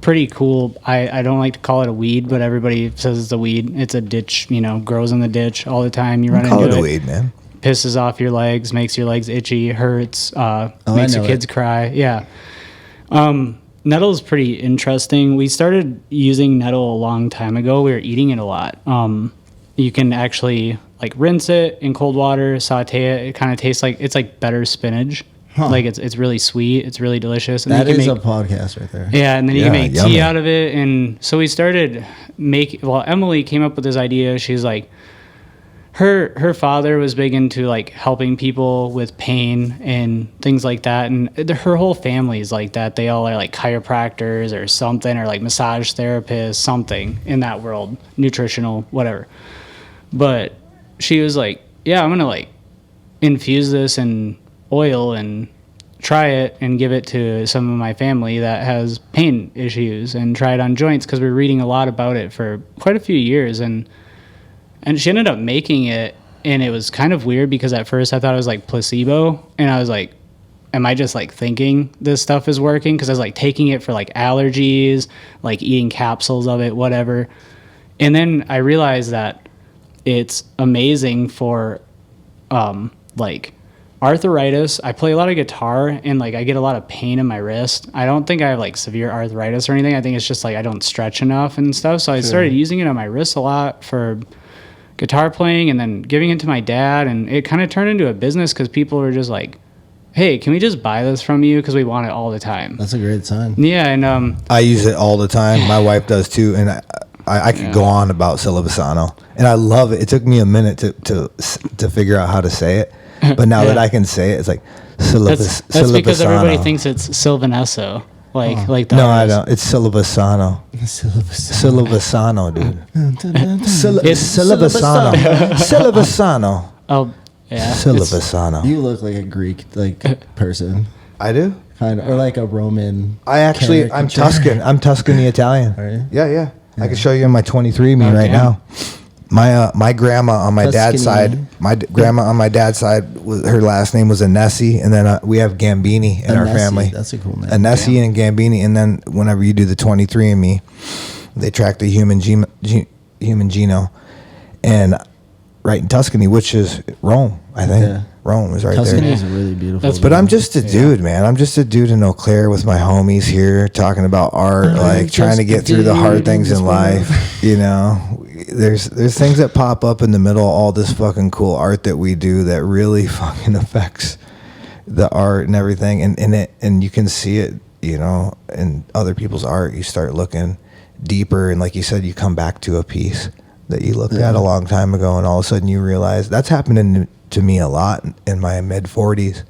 D: pretty cool. I don't like to call it a weed, but everybody says it's a weed. It's a ditch, you know, grows in the ditch all the time. You run into it.
C: Call it a weed, man.
D: Pisses off your legs, makes your legs itchy, hurts, makes your kids cry. Yeah. Nettle is pretty interesting. We started using nettle a long time ago. We were eating it a lot. You can actually like rinse it in cold water, saute it. It kind of tastes like it's like better spinach. Like it's really sweet. It's really delicious. And
B: that is a podcast right there.
D: Yeah, and then you can make
C: yummy
D: tea out of it. And so we started Emily came up with this idea. She's like, her father was big into like helping people with pain and things like that, and her whole family is like that. They all are like chiropractors or something, or like massage therapists, something in that world, nutritional, whatever. But she was like, yeah, I'm gonna like infuse this in oil and try it and give it to some of my family that has pain issues, and try it on joints, because we were reading a lot about it for quite a few years. And she ended up making it, and it was kind of weird because at first I thought it was like placebo, and I was like, am I just like thinking this stuff is working? Because I was like taking it for like allergies, like eating capsules of it, whatever. And then I realized that it's amazing for like arthritis. I play a lot of guitar, and like I get a lot of pain in my wrist. I don't think I have like severe arthritis or anything. I think it's just like I don't stretch enough and stuff. So I started using it on my wrist a lot for guitar playing, and then giving it to my dad, and it kind of turned into a business because people were just like, hey, can we just buy this from you, because we want it all the time.
B: That's a great sign.
D: Yeah. And
C: I use it all the time. My wife does too, and I could go on about Silvasano, and I love it. It took me a minute to figure out how to say it, but now that I can say it, it's like
D: that's because everybody thinks it's Silvanesso. Like the
C: no, I don't. It's Silvasano. Silvasano, dude. Silvasano.
D: Oh, yeah.
C: Silvasano.
B: You look like a Greek person,
C: I do.
B: kind of, or like a Roman.
C: I'm Tuscan. I'm Tuscany Italian.
B: Are you?
C: Yeah. I can show you my 23andMe right now. My grandma on my dad's side, grandma on my dad's side, her last name was Anesi, and then we have Gambini in our family.
B: That's a cool name.
C: Anesi and Gambini, and then whenever you do the 23andMe, they track the human genome, and right in Tuscany, which is Rome, I think. Yeah. Rome is right
B: Tuscany
C: there.
B: is really beautiful.
C: But I'm just a dude, man. I'm just a dude in Eau Claire with my homies here, talking about art, like trying to get through the hard things in life. You know, there's things that pop up in the middle of all this fucking cool art that we do that really fucking affects the art and everything. And you can see it, you know, in other people's art. You start looking deeper, and like you said, you come back to a piece that you looked at a long time ago, and all of a sudden you realize that's happening to me a lot in my mid 40s.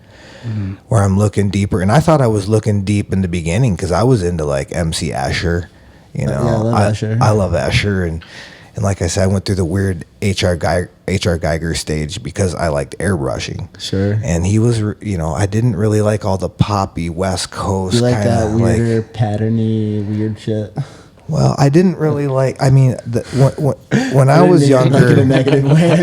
C: where I'm looking deeper. And I thought I was looking deep in the beginning because I was into like MC Escher. You know,
B: I love Escher.
C: I love Escher, and like I said, I went through the weird H.R. Geiger stage because I liked airbrushing.
B: Sure.
C: And he was, you know, I didn't really like all the poppy West Coast.
B: You like
C: kinda,
B: that weirder, patterny, weird shit?
C: Well, I didn't really like. I mean, when I was younger,
B: like in a negative way.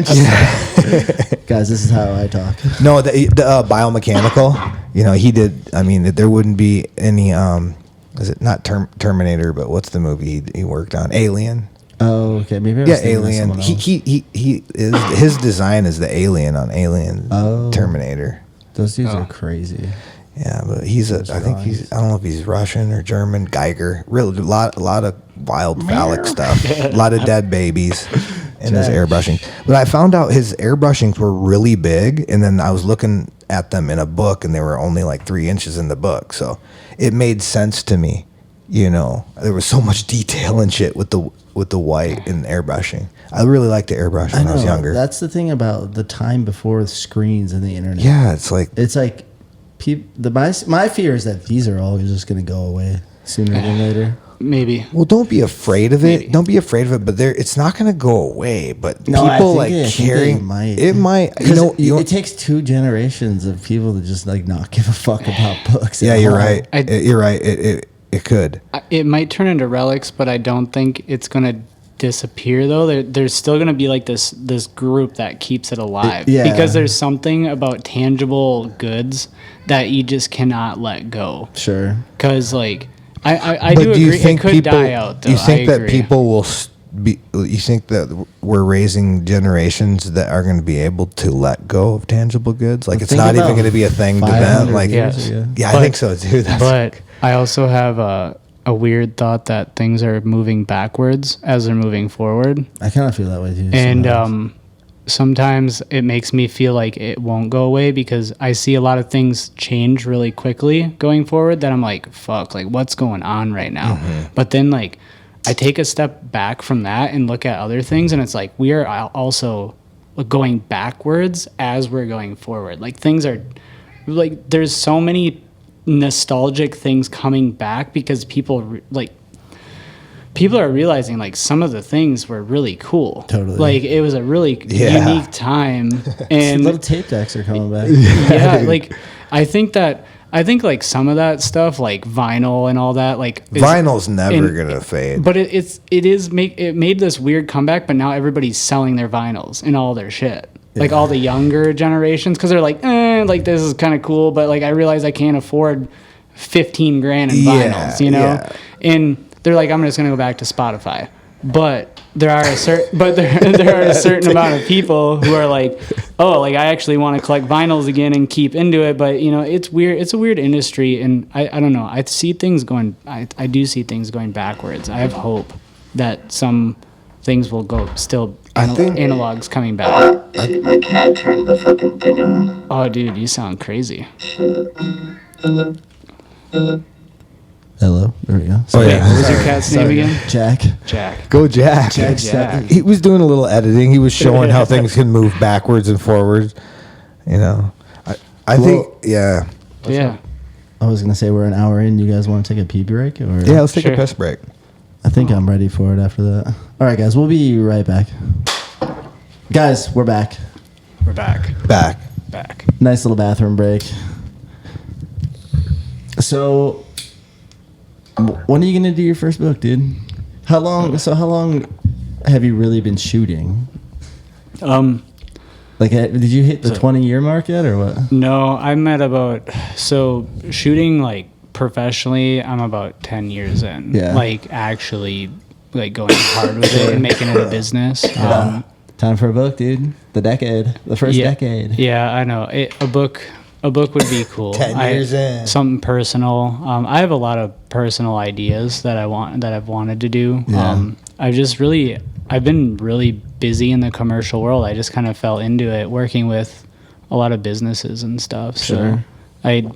B: Guys, this is how I talk.
C: No, the biomechanical. You know, he did. I mean, there wouldn't be any. Is it not Terminator? But what's the movie he worked on? Alien.
B: Oh, okay. Maybe I was thinking of
C: Alien.
B: someone else.
C: He is his design is the alien on Alien.
B: Oh.
C: Terminator.
B: Those dudes are crazy.
C: Yeah, but he's a. I think he's. I don't know if he's Russian or German. Geiger. Really, a lot of wild phallic stuff. A lot of dead babies in his airbrushing. But I found out his airbrushings were really big, and then I was looking at them in a book, and they were only like 3 inches in the book. So it made sense to me. You know, there was so much detail and shit with the white and airbrushing. I really liked the airbrush when I was younger.
B: That's the thing about the time before screens and the internet.
C: Yeah, it's like
B: my fear is that these are all just going to go away sooner than later.
D: Maybe.
C: Well, don't be afraid of it.
D: Maybe.
C: Don't be afraid of it. But it's not going to go away. But
B: No,
C: people
B: I think
C: carrying
B: it might.
C: You know,
B: it takes 2 generations of people to just like not give a fuck about books.
C: Yeah,
B: at
C: you're
B: all.
C: right. You're right. It could.
D: It might turn into relics, but I don't think it's going to disappear though. There's still going to be like this group that keeps it alive.
B: Yeah.
D: Because there's something about tangible goods that you just cannot let go.
B: Sure.
D: Because like I
C: But
D: do
C: you
D: agree
C: think
D: it could
C: people,
D: die out though.
C: You think
D: I
C: that
D: agree.
C: people will be? You think that we're raising generations that are going to be able to let go of tangible goods? Like it's
B: Think
C: not even
B: about
C: going to be a thing to
B: 500
C: them. Like
B: years
D: Yes.
B: ago.
C: yeah, I
D: But-
C: think so too.
D: But I also have a weird thought that things are moving backwards as they're moving forward.
B: I kind of feel that way too.
D: And
B: sometimes.
D: sometimes it makes me feel like it won't go away because I see a lot of things change really quickly going forward that I'm like, fuck, like what's going on right now? But then like I take a step back from that and look at other things and it's like we are also going backwards as we're going forward. Like things are like there's so many nostalgic things coming back because people are realizing like some of the things were really cool.
B: Totally.
D: Like it was a really
C: Yeah.
D: unique time. And
B: little tape decks are coming back.
D: yeah, like I think like some of that stuff like vinyl and all that like
C: vinyl's never
D: and-
C: going to fade.
D: but it made this weird comeback, but now everybody's selling their vinyls and all their shit. Like all the younger generations, because they're like, like this is kind of cool, but like I realize I can't afford 15 grand in vinyls, you know?
C: yeah.
D: And they're like, I'm just gonna go back to Spotify. But there are a certain amount of people who are like, oh, like I actually want to collect vinyls again and keep into it. But you know, it's weird. It's a weird industry, and I don't know. I do see things going backwards. I have hope that some things will go still.
C: I think-
D: analogs coming back.
A: My cat turned the fucking thing on.
D: Oh, dude, you sound crazy.
B: Hello. There we go.
C: Oh, yeah.
D: What was your cat's name again?
B: Jack.
D: Jack.
C: Go Jack.
D: Jack.
C: He was doing a little editing. He was showing how things can move backwards and forwards. You know, I think yeah.
D: Yeah.
B: I was gonna say we're an hour in. You guys want to take a pee break, or
C: Yeah, let's take
D: Sure.
C: a piss break.
B: I think I'm ready for it after that. All right, guys, we'll be right back. Guys, we're back.
D: We're back.
C: Back.
B: Nice little bathroom break. So, when are you gonna do your first book, dude? How long have you really been shooting? Like, did you hit the 20-year mark yet, or what?
D: No, I'm at shooting like professionally, I'm about 10 years in.
B: Yeah.
D: Like actually like going hard with it and making it a business.
B: Time for a book, dude. The first decade.
D: Yeah, I know. A book would be cool.
C: 10 years in.
D: Something personal. I have a lot of personal ideas that I've wanted to do.
B: Yeah.
D: I've been really busy in the commercial world. I just kind of fell into it, working with a lot of businesses and stuff.
B: Sure.
D: So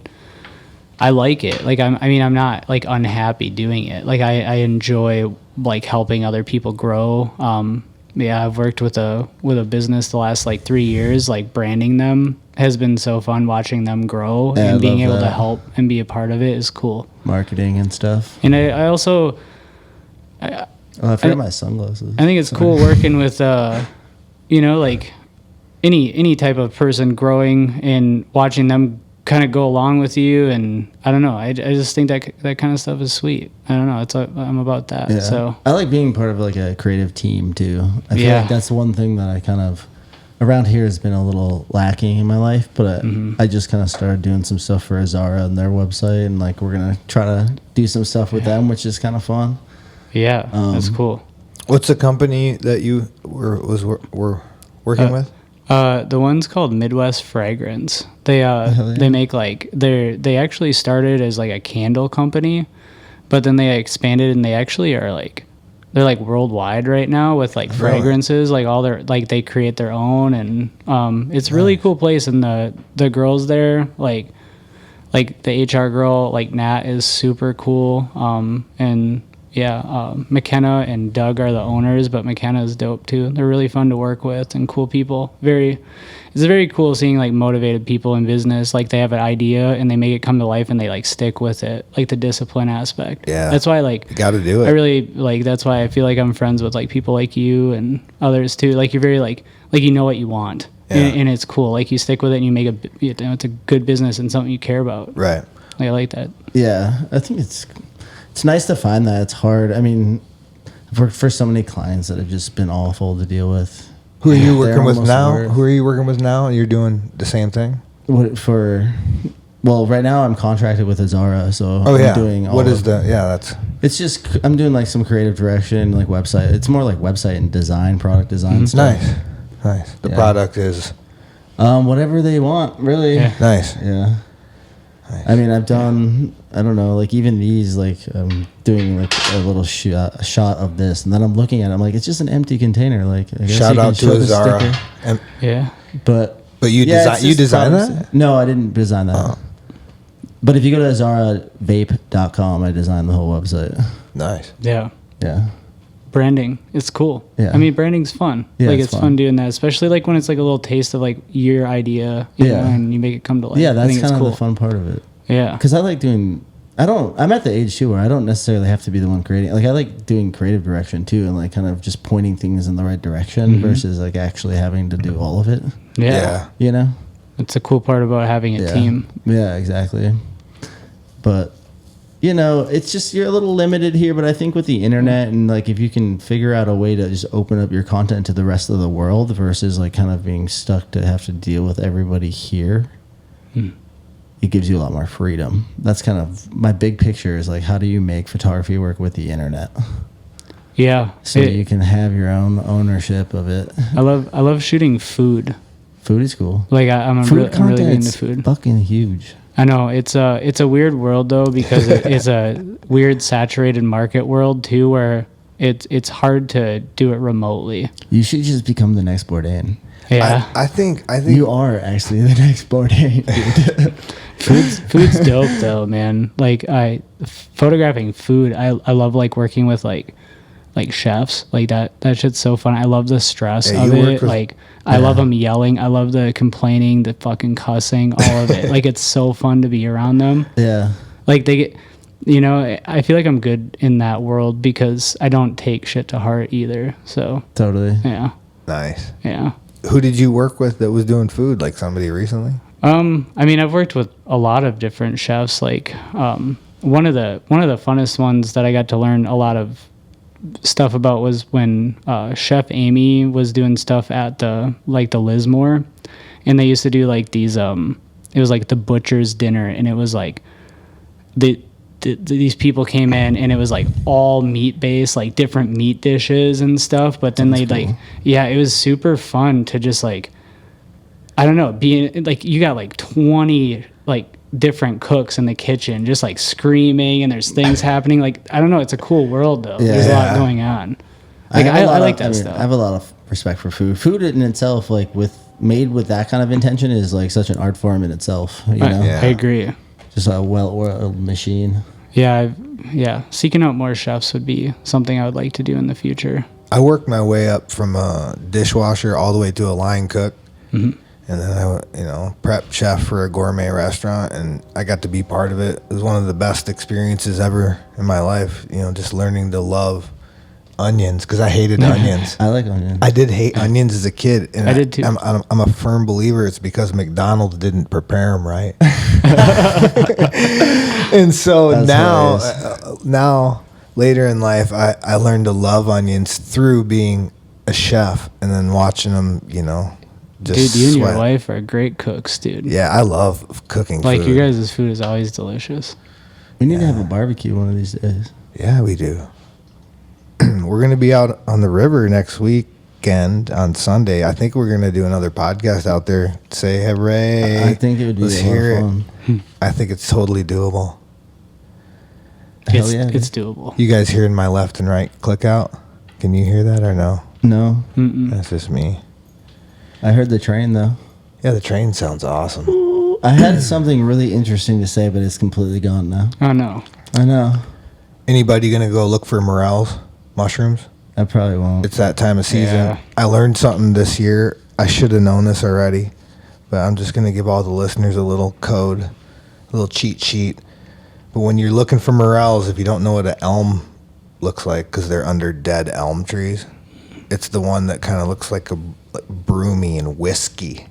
D: I like it. Like I'm not like unhappy doing it. Like I enjoy like helping other people grow. Yeah, I've worked with a business the last like 3 years, like branding them has been so fun watching them grow,
B: Yeah, I
D: and being
B: love
D: able to
B: that.
D: help and be a part of it is cool.
B: Marketing and stuff.
D: And I also,
B: Oh, I forgot my sunglasses.
D: I think it's cool working with, like any type of person growing and watching them kind of go along with you. And I don't know, I just think that kind of stuff is sweet. I don't know. I'm about that.
B: Yeah.
D: So
B: I like being part of like a creative team too. I feel
D: Yeah.
B: like that's one thing that I kind of around here has been a little lacking in my life, but I just kind of started doing some stuff for Azara and their website, and like we're gonna try to do some stuff with them, which is kind of fun.
D: yeah, that's cool.
C: What's the company that you were working with?
D: The one's called Midwest Fragrance. They
B: yeah.
D: they make like they actually started as like a candle company, but then they expanded and they actually are like they're like worldwide right now with like fragrances, like all their like they create their own, and it's a really cool place. And the girls there like the HR girl like Nat is super cool. And yeah, McKenna and Doug are the owners, but McKenna is dope too. They're really fun to work with and cool people. It's very cool seeing like motivated people in business. Like they have an idea and they make it come to life and they like stick with it. Like the discipline aspect.
C: Yeah.
D: That's why like
C: You got to do it.
D: I really like. That's why I feel like I'm friends with like people like you and others too. Like you're very like you know what you want,
C: Yeah.
D: and it's cool. Like you stick with it and you make it's a good business and something you care about.
C: Right.
D: Like I like that.
B: Yeah, I think it's nice to find that. It's hard. I mean, I've worked for so many clients that have just been awful to deal with.
C: Who are you
B: They're
C: working with
B: almost
C: now?
B: worse.
C: Who are you working with now? You're doing the same thing?
B: Well, right now I'm contracted with Azara, so
C: Oh, yeah.
B: I'm doing all
C: What is
B: of-
C: the, yeah, that's,
B: It's just I'm doing like some creative direction, like website. It's more like website and design, product design stuff.
C: nice. The
B: Yeah.
C: product is
B: Whatever they want, really.
D: Yeah.
C: nice.
B: Yeah.
C: Nice.
B: I mean, I've done, I don't know, like even these, like I'm doing like a little shot of this, and then I'm looking at it, I'm like, it's just an empty container. Like, I guess
C: Shout
B: you can
C: out
B: show
C: to
B: the
C: Azara.
B: sticker.
C: And,
D: Yeah.
B: But
C: you
B: it's just
C: designed
B: products.
C: that?
B: No, I didn't design that.
C: Oh.
B: But if you go to AzaraVape.com, I designed the whole website.
C: Nice.
D: Yeah.
B: Yeah.
D: Branding, it's cool.
B: Yeah.
D: I mean, branding's fun.
B: Yeah,
D: like
B: it's
D: it's
B: fun.
D: fun doing that, especially like when it's like a little taste of like your idea, you know, and you make it come to life.
B: Yeah,
D: I
B: that's
D: think it's
B: kind of
D: cool.
B: the fun part of it.
D: Yeah.
B: Because I like doing, I'm at the age too where I don't necessarily have to be the one creating. Like I like doing creative direction too, and like kind of just pointing things in the right direction versus like actually having to do all of it.
D: Yeah.
B: You know?
D: It's a cool part about having a team.
B: Yeah, exactly. But you know, it's just you're a little limited here, but I think with the internet and like if you can figure out a way to just open up your content to the rest of the world versus like kind of being stuck to have to deal with everybody here, it gives you a lot more freedom. That's kind of my big picture is like how do you make photography work with the internet?
D: Yeah.
B: So you can have your own ownership of it.
D: I love shooting food.
B: Food is cool.
D: Like I'm really big into food.
B: Fucking huge.
D: I know it's a weird world though because it's a weird saturated market world too where it's hard to do it remotely.
B: You should just become the next Bourdain.
D: Yeah.
C: I think
B: You are actually the next Bourdain, dude.
D: Food's dope though, man. Like photographing food, I love like working with like chefs. Like that shit's so fun. I love the stress
C: Yeah,
D: of
C: you work
D: it.
C: with-
D: Like I love them yelling. I love the complaining, the fucking cussing, all of it. Like it's so fun to be around them.
B: Yeah.
D: Like they get, I feel like I'm good in that world because I don't take shit to heart either. So
B: Totally.
D: yeah,
C: nice.
D: yeah.
C: Who did you work with that was doing food? Like somebody recently?
D: I mean, I've worked with a lot of different chefs. Like, one of the funnest ones that I got to learn a lot of stuff about was when Chef Amy was doing stuff at the Lismore, and they used to do like these. It was like the butcher's dinner, and it was like these people came in, and it was like all meat based, like different meat dishes and stuff. But then they'd like, yeah, it was super fun to just like. I don't know, being like you got like 20 like different cooks in the kitchen just like screaming and there's things happening. Like I don't know, it's a cool world though. There's a lot going on. Like I like that stuff.
B: I have a lot of respect for food. Food in itself, like made with that kind of intention, is like such an art form in itself. You know,
D: I agree.
B: just a well-oiled machine.
D: Yeah, seeking out more chefs would be something I would like to do in the future.
C: I worked my way up from a dishwasher all the way to a line cook. And then I, prep chef for a gourmet restaurant, and I got to be part of it. It was one of the best experiences ever in my life. Just learning to love onions, because I hated onions.
B: I like onions.
C: I did hate onions as a kid, and
D: I did too.
C: I'm a firm believer it's because McDonald's didn't prepare them right. And so
B: That's
C: now later in life, I learned to love onions through being a chef and then watching them, just
D: Dude, you and your
C: sweat.
D: wife are great cooks, dude.
C: Yeah, I love cooking
D: Like,
C: food.
D: your guys' food is always delicious.
B: We need to have a barbecue one of these days.
C: Yeah, we do. We're going to be out on the river next weekend on Sunday. I think we're going to do another podcast out there. Say hooray.
B: I think it would be
C: Let's
B: a lot
C: hear
B: of
C: it.
B: fun.
C: I think it's totally doable.
B: Hell yeah,
D: It's doable.
C: You guys hearing my left and right click out? Can you hear that or no?
B: No,
C: That's just me.
B: I heard the train though.
C: Yeah, the train sounds awesome.
B: I had something really interesting to say, but it's completely gone now.
D: Oh, no.
B: I know.
C: Anybody going to go look for morels, mushrooms?
B: I probably won't.
C: It's that time of season.
D: Yeah.
C: I learned something this year. I should have known this already, but I'm just going to give all the listeners a little code, a little cheat sheet. But when you're looking for morels, if you don't know what an elm looks like, because they're under dead elm trees, it's the one that kind of looks like broomy and whiskey.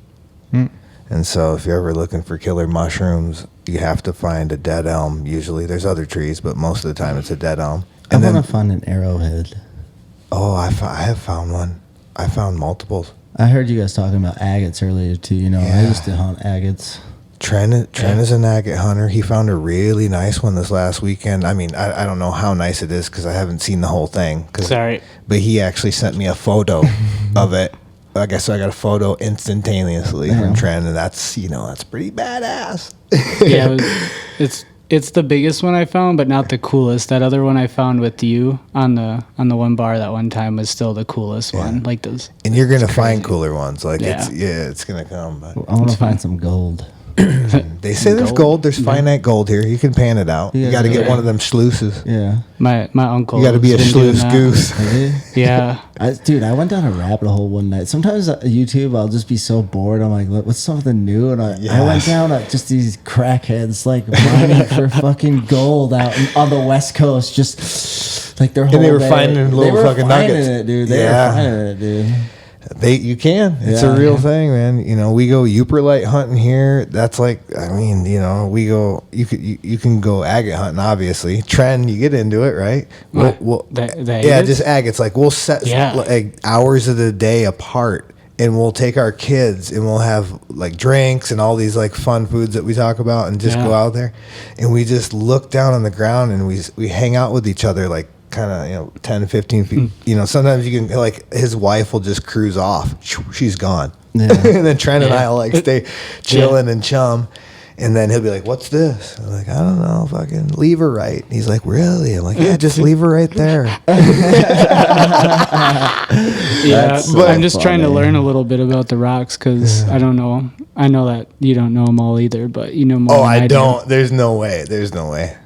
C: And so if you're ever looking for killer mushrooms, you have to find a dead elm. Usually there's other trees, but most of the time it's a dead elm.
B: I want to find an arrowhead.
C: Oh, I have found one. I found multiples.
B: I heard you guys talking about agates earlier too. I
C: Yeah.
B: used to hunt agates.
C: Tren is an agate hunter. He found a really nice one this last weekend. I mean, I don't know how nice it is because I haven't seen the whole thing.
D: Sorry.
C: But he actually sent me a photo of it. I guess I got a photo instantaneously from Tren, and that's pretty badass.
D: Yeah, it's the biggest one I found, but not the coolest. That other one I found with you on the one bar that one time was still the coolest one. Like those.
C: And you're gonna find
D: crazy.
C: cooler ones. Like
D: Yeah.
C: it's gonna come. But
B: I want to find some gold.
C: they say there's gold. There's finite gold here. You can pan it out. You
B: Yeah,
C: got to get
D: yeah.
C: one of them sluices.
B: Yeah.
D: My uncle.
C: You got to be a
D: has been doing
C: sluice
D: that.
C: goose.
B: Have you?
D: Yeah.
B: Dude, I went down a rabbit hole one night. Sometimes YouTube, I'll just be so bored. I'm like, what's something new? And I went down just these crackheads like mining for fucking gold out on the West Coast. Just like their whole
C: they were
B: day.
C: finding little
B: They were
C: fucking
B: finding
C: nuggets.
B: it, dude. They
C: Yeah.
B: were finding it, dude.
C: You can. It's
B: Yeah.
C: a real thing, man. We go Uperlite hunting here. That's like, we go. You can go agate hunting. Obviously, Tren. You get into it, right? We'll
D: The
C: yeah,
D: agates?
C: just agates. Like we'll set like hours of the day apart, and we'll take our kids and we'll have like drinks and all these like fun foods that we talk about, and just go out there, and we just look down on the ground and we hang out with each other like. Kind of 10 15 feet sometimes you can like his wife will just cruise off, she's gone.
B: Yeah.
C: And then Trent and I will like stay chilling and chum, and then he'll be like, what's this? I'm like, I don't know, fucking leave her right. He's like, really? I'm like, yeah, just leave her right there.
D: Yeah,
B: That's
D: but
B: so
D: I'm just trying to
B: funny.
D: learn a little bit about the rocks because I don't know. I know that you don't know them all either, but you know more.
C: Oh,
D: than
C: I
D: do.
C: don't. There's no way.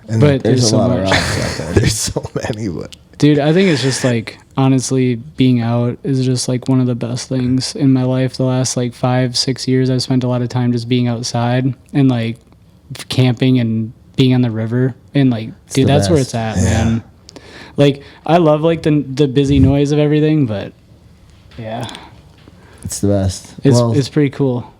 C: And
D: But
B: There's a
D: so
B: lot
D: much.
B: of rocks out there.
C: there's so many. But
D: Dude, I think it's just like honestly being out is just like one of the best things in my life. The last like 5-6 years, I've spent a lot of time just being outside and like camping and being on the river and like, dude,
B: the
D: that's where
B: best.
D: it's at, man. Like I love like the busy noise of everything, but yeah,
B: It's the best.
D: it's pretty cool.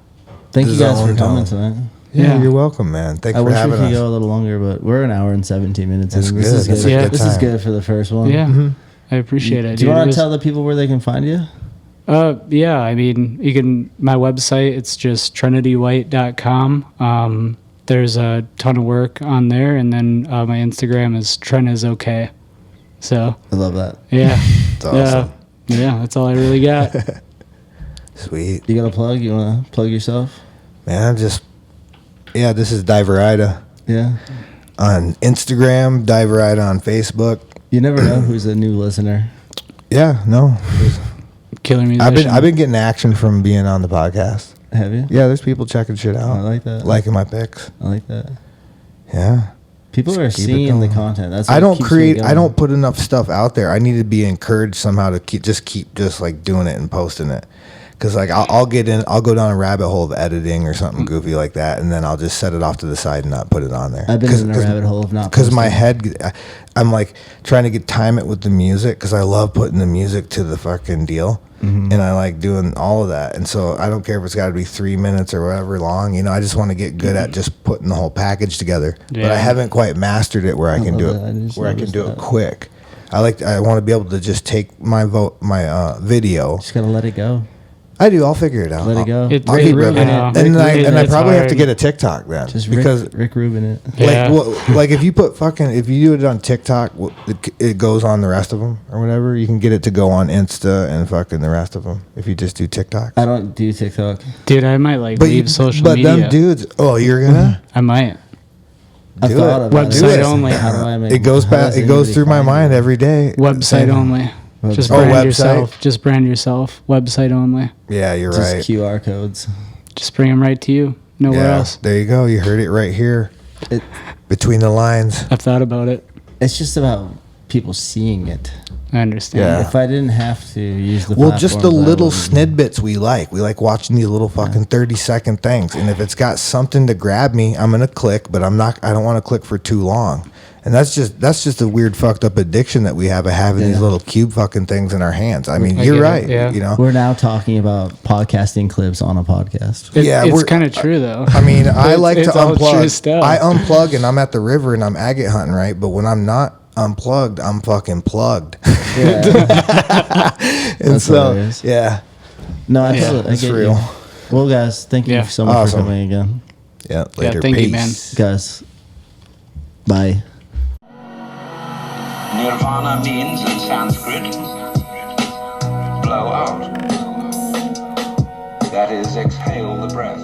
B: Thank you guys for
C: zone
B: coming
C: tone.
B: tonight.
C: yeah,
D: Yeah.
C: you're welcome, man. Thanks
B: I
C: for
B: wish we
C: having
B: could
C: us.
B: go a little longer, but we're an hour and 17 minutes.
C: That's
B: in.
C: good.
B: This is
C: That's
B: good.
C: a good
B: This is
C: time.
B: good for the first one.
D: Yeah, I appreciate it.
B: Do you
D: dude.
B: want
D: It
B: to tell the people where they can find you?
D: Yeah, I mean, you can, my website, it's just trinitywhite.com. There's a ton of work on there, and then my Instagram is Tren.is.okay. So,
B: I love that.
D: yeah.
C: It's awesome.
D: Yeah, that's all I really got.
C: Sweet.
B: You got a plug? You want to plug yourself?
C: Man, this is diverida
B: Yeah.
C: on Instagram, diverida on Facebook.
B: You never know who's a new listener.
C: Yeah, no.
D: Killer musician.
C: I've been getting action from being on the podcast.
B: Have you?
C: Yeah, there's people checking shit out.
B: I like that.
C: Liking my pics.
B: I like that.
C: Yeah.
B: People are
C: Keep it
B: seeing the
C: going.
B: content. That's
C: I
B: what
C: don't
B: keeps me
C: create.
B: going.
C: I don't put enough stuff out there. I need to be encouraged somehow to keep just like doing it and posting it, Because like I'll go down a rabbit hole of editing or something goofy like that, and then I'll just set it off to the side and not put it on there.
B: I've been in a rabbit hole of not
C: because my
B: posting.
C: head, I'm like trying to time it with the music because I love putting the music to the fucking deal, and I like doing all of that. And so I don't care if it's got to be 3 minutes or whatever long. You know, I just want to get good at just putting the whole package together.
D: Yeah.
C: But I haven't quite mastered it where I can do it quick. I want to be able to just take my video.
B: Just gotta let it go.
C: I do. I'll figure it out.
B: Let it go.
C: I'll keep ripping it.
D: know.
C: And I
D: It's
C: probably have
D: hard.
C: to get a TikTok then.
B: Just
C: because
B: Rick Rubin it.
D: Yeah.
C: like if you do it on TikTok, it goes on the rest of them or whatever. You can get it to go on Insta and fucking the rest of them if you just do TikTok.
B: I don't do TikTok.
D: Dude, I might leave social media.
C: Them dudes. Oh, you're gonna.
D: I might.
B: I've
C: Do
B: thought
C: it.
B: about
D: Website
B: it.
D: only.
B: How do I make?
C: It goes through my mind every day.
D: Website only. Just
B: Oh,
D: brand
C: website?
D: yourself. Just brand yourself. Website only.
C: Yeah, you're
B: Just
C: right.
B: QR codes.
D: Just bring them right to you. Nowhere
C: Yeah,
D: else.
C: there you go. You heard it right here.
B: It,
C: Between the lines.
D: I've thought about it.
B: it's just about people seeing it.
D: I understand.
C: Yeah.
B: If I didn't have to use the
C: Well, just the
B: platforms, I
C: little
B: wouldn't.
C: snidbits we like. We like watching these little fucking 30-second things. And if it's got something to grab me, I'm gonna click. But I don't want to click for too long. And that's just a weird fucked up addiction that we have of having these little cube fucking things in our hands. I mean,
D: I
C: you're
D: get it,
C: right.
D: yeah.
C: You know.
B: We're now talking about podcasting clips on a podcast.
C: Yeah,
D: It's
C: we're-
D: kind of true though.
C: I mean, I like to
D: it's all true
C: unplug.
D: stuff.
C: I unplug and I'm at the river and I'm agate hunting, right? But when I'm not unplugged, I'm fucking plugged.
B: Yeah.
C: And
B: That's
C: so,
B: hilarious.
C: yeah,
B: No, I feel it. I
C: it's
B: get
C: real.
B: you. Well, guys, thank you
D: Yeah.
B: so much
C: Awesome.
B: for coming again.
C: Yeah, later.
D: thank you,
C: Peace.
D: man.
B: Guys, bye.
E: Nirvana means in Sanskrit, blow out. That is, exhale the breath.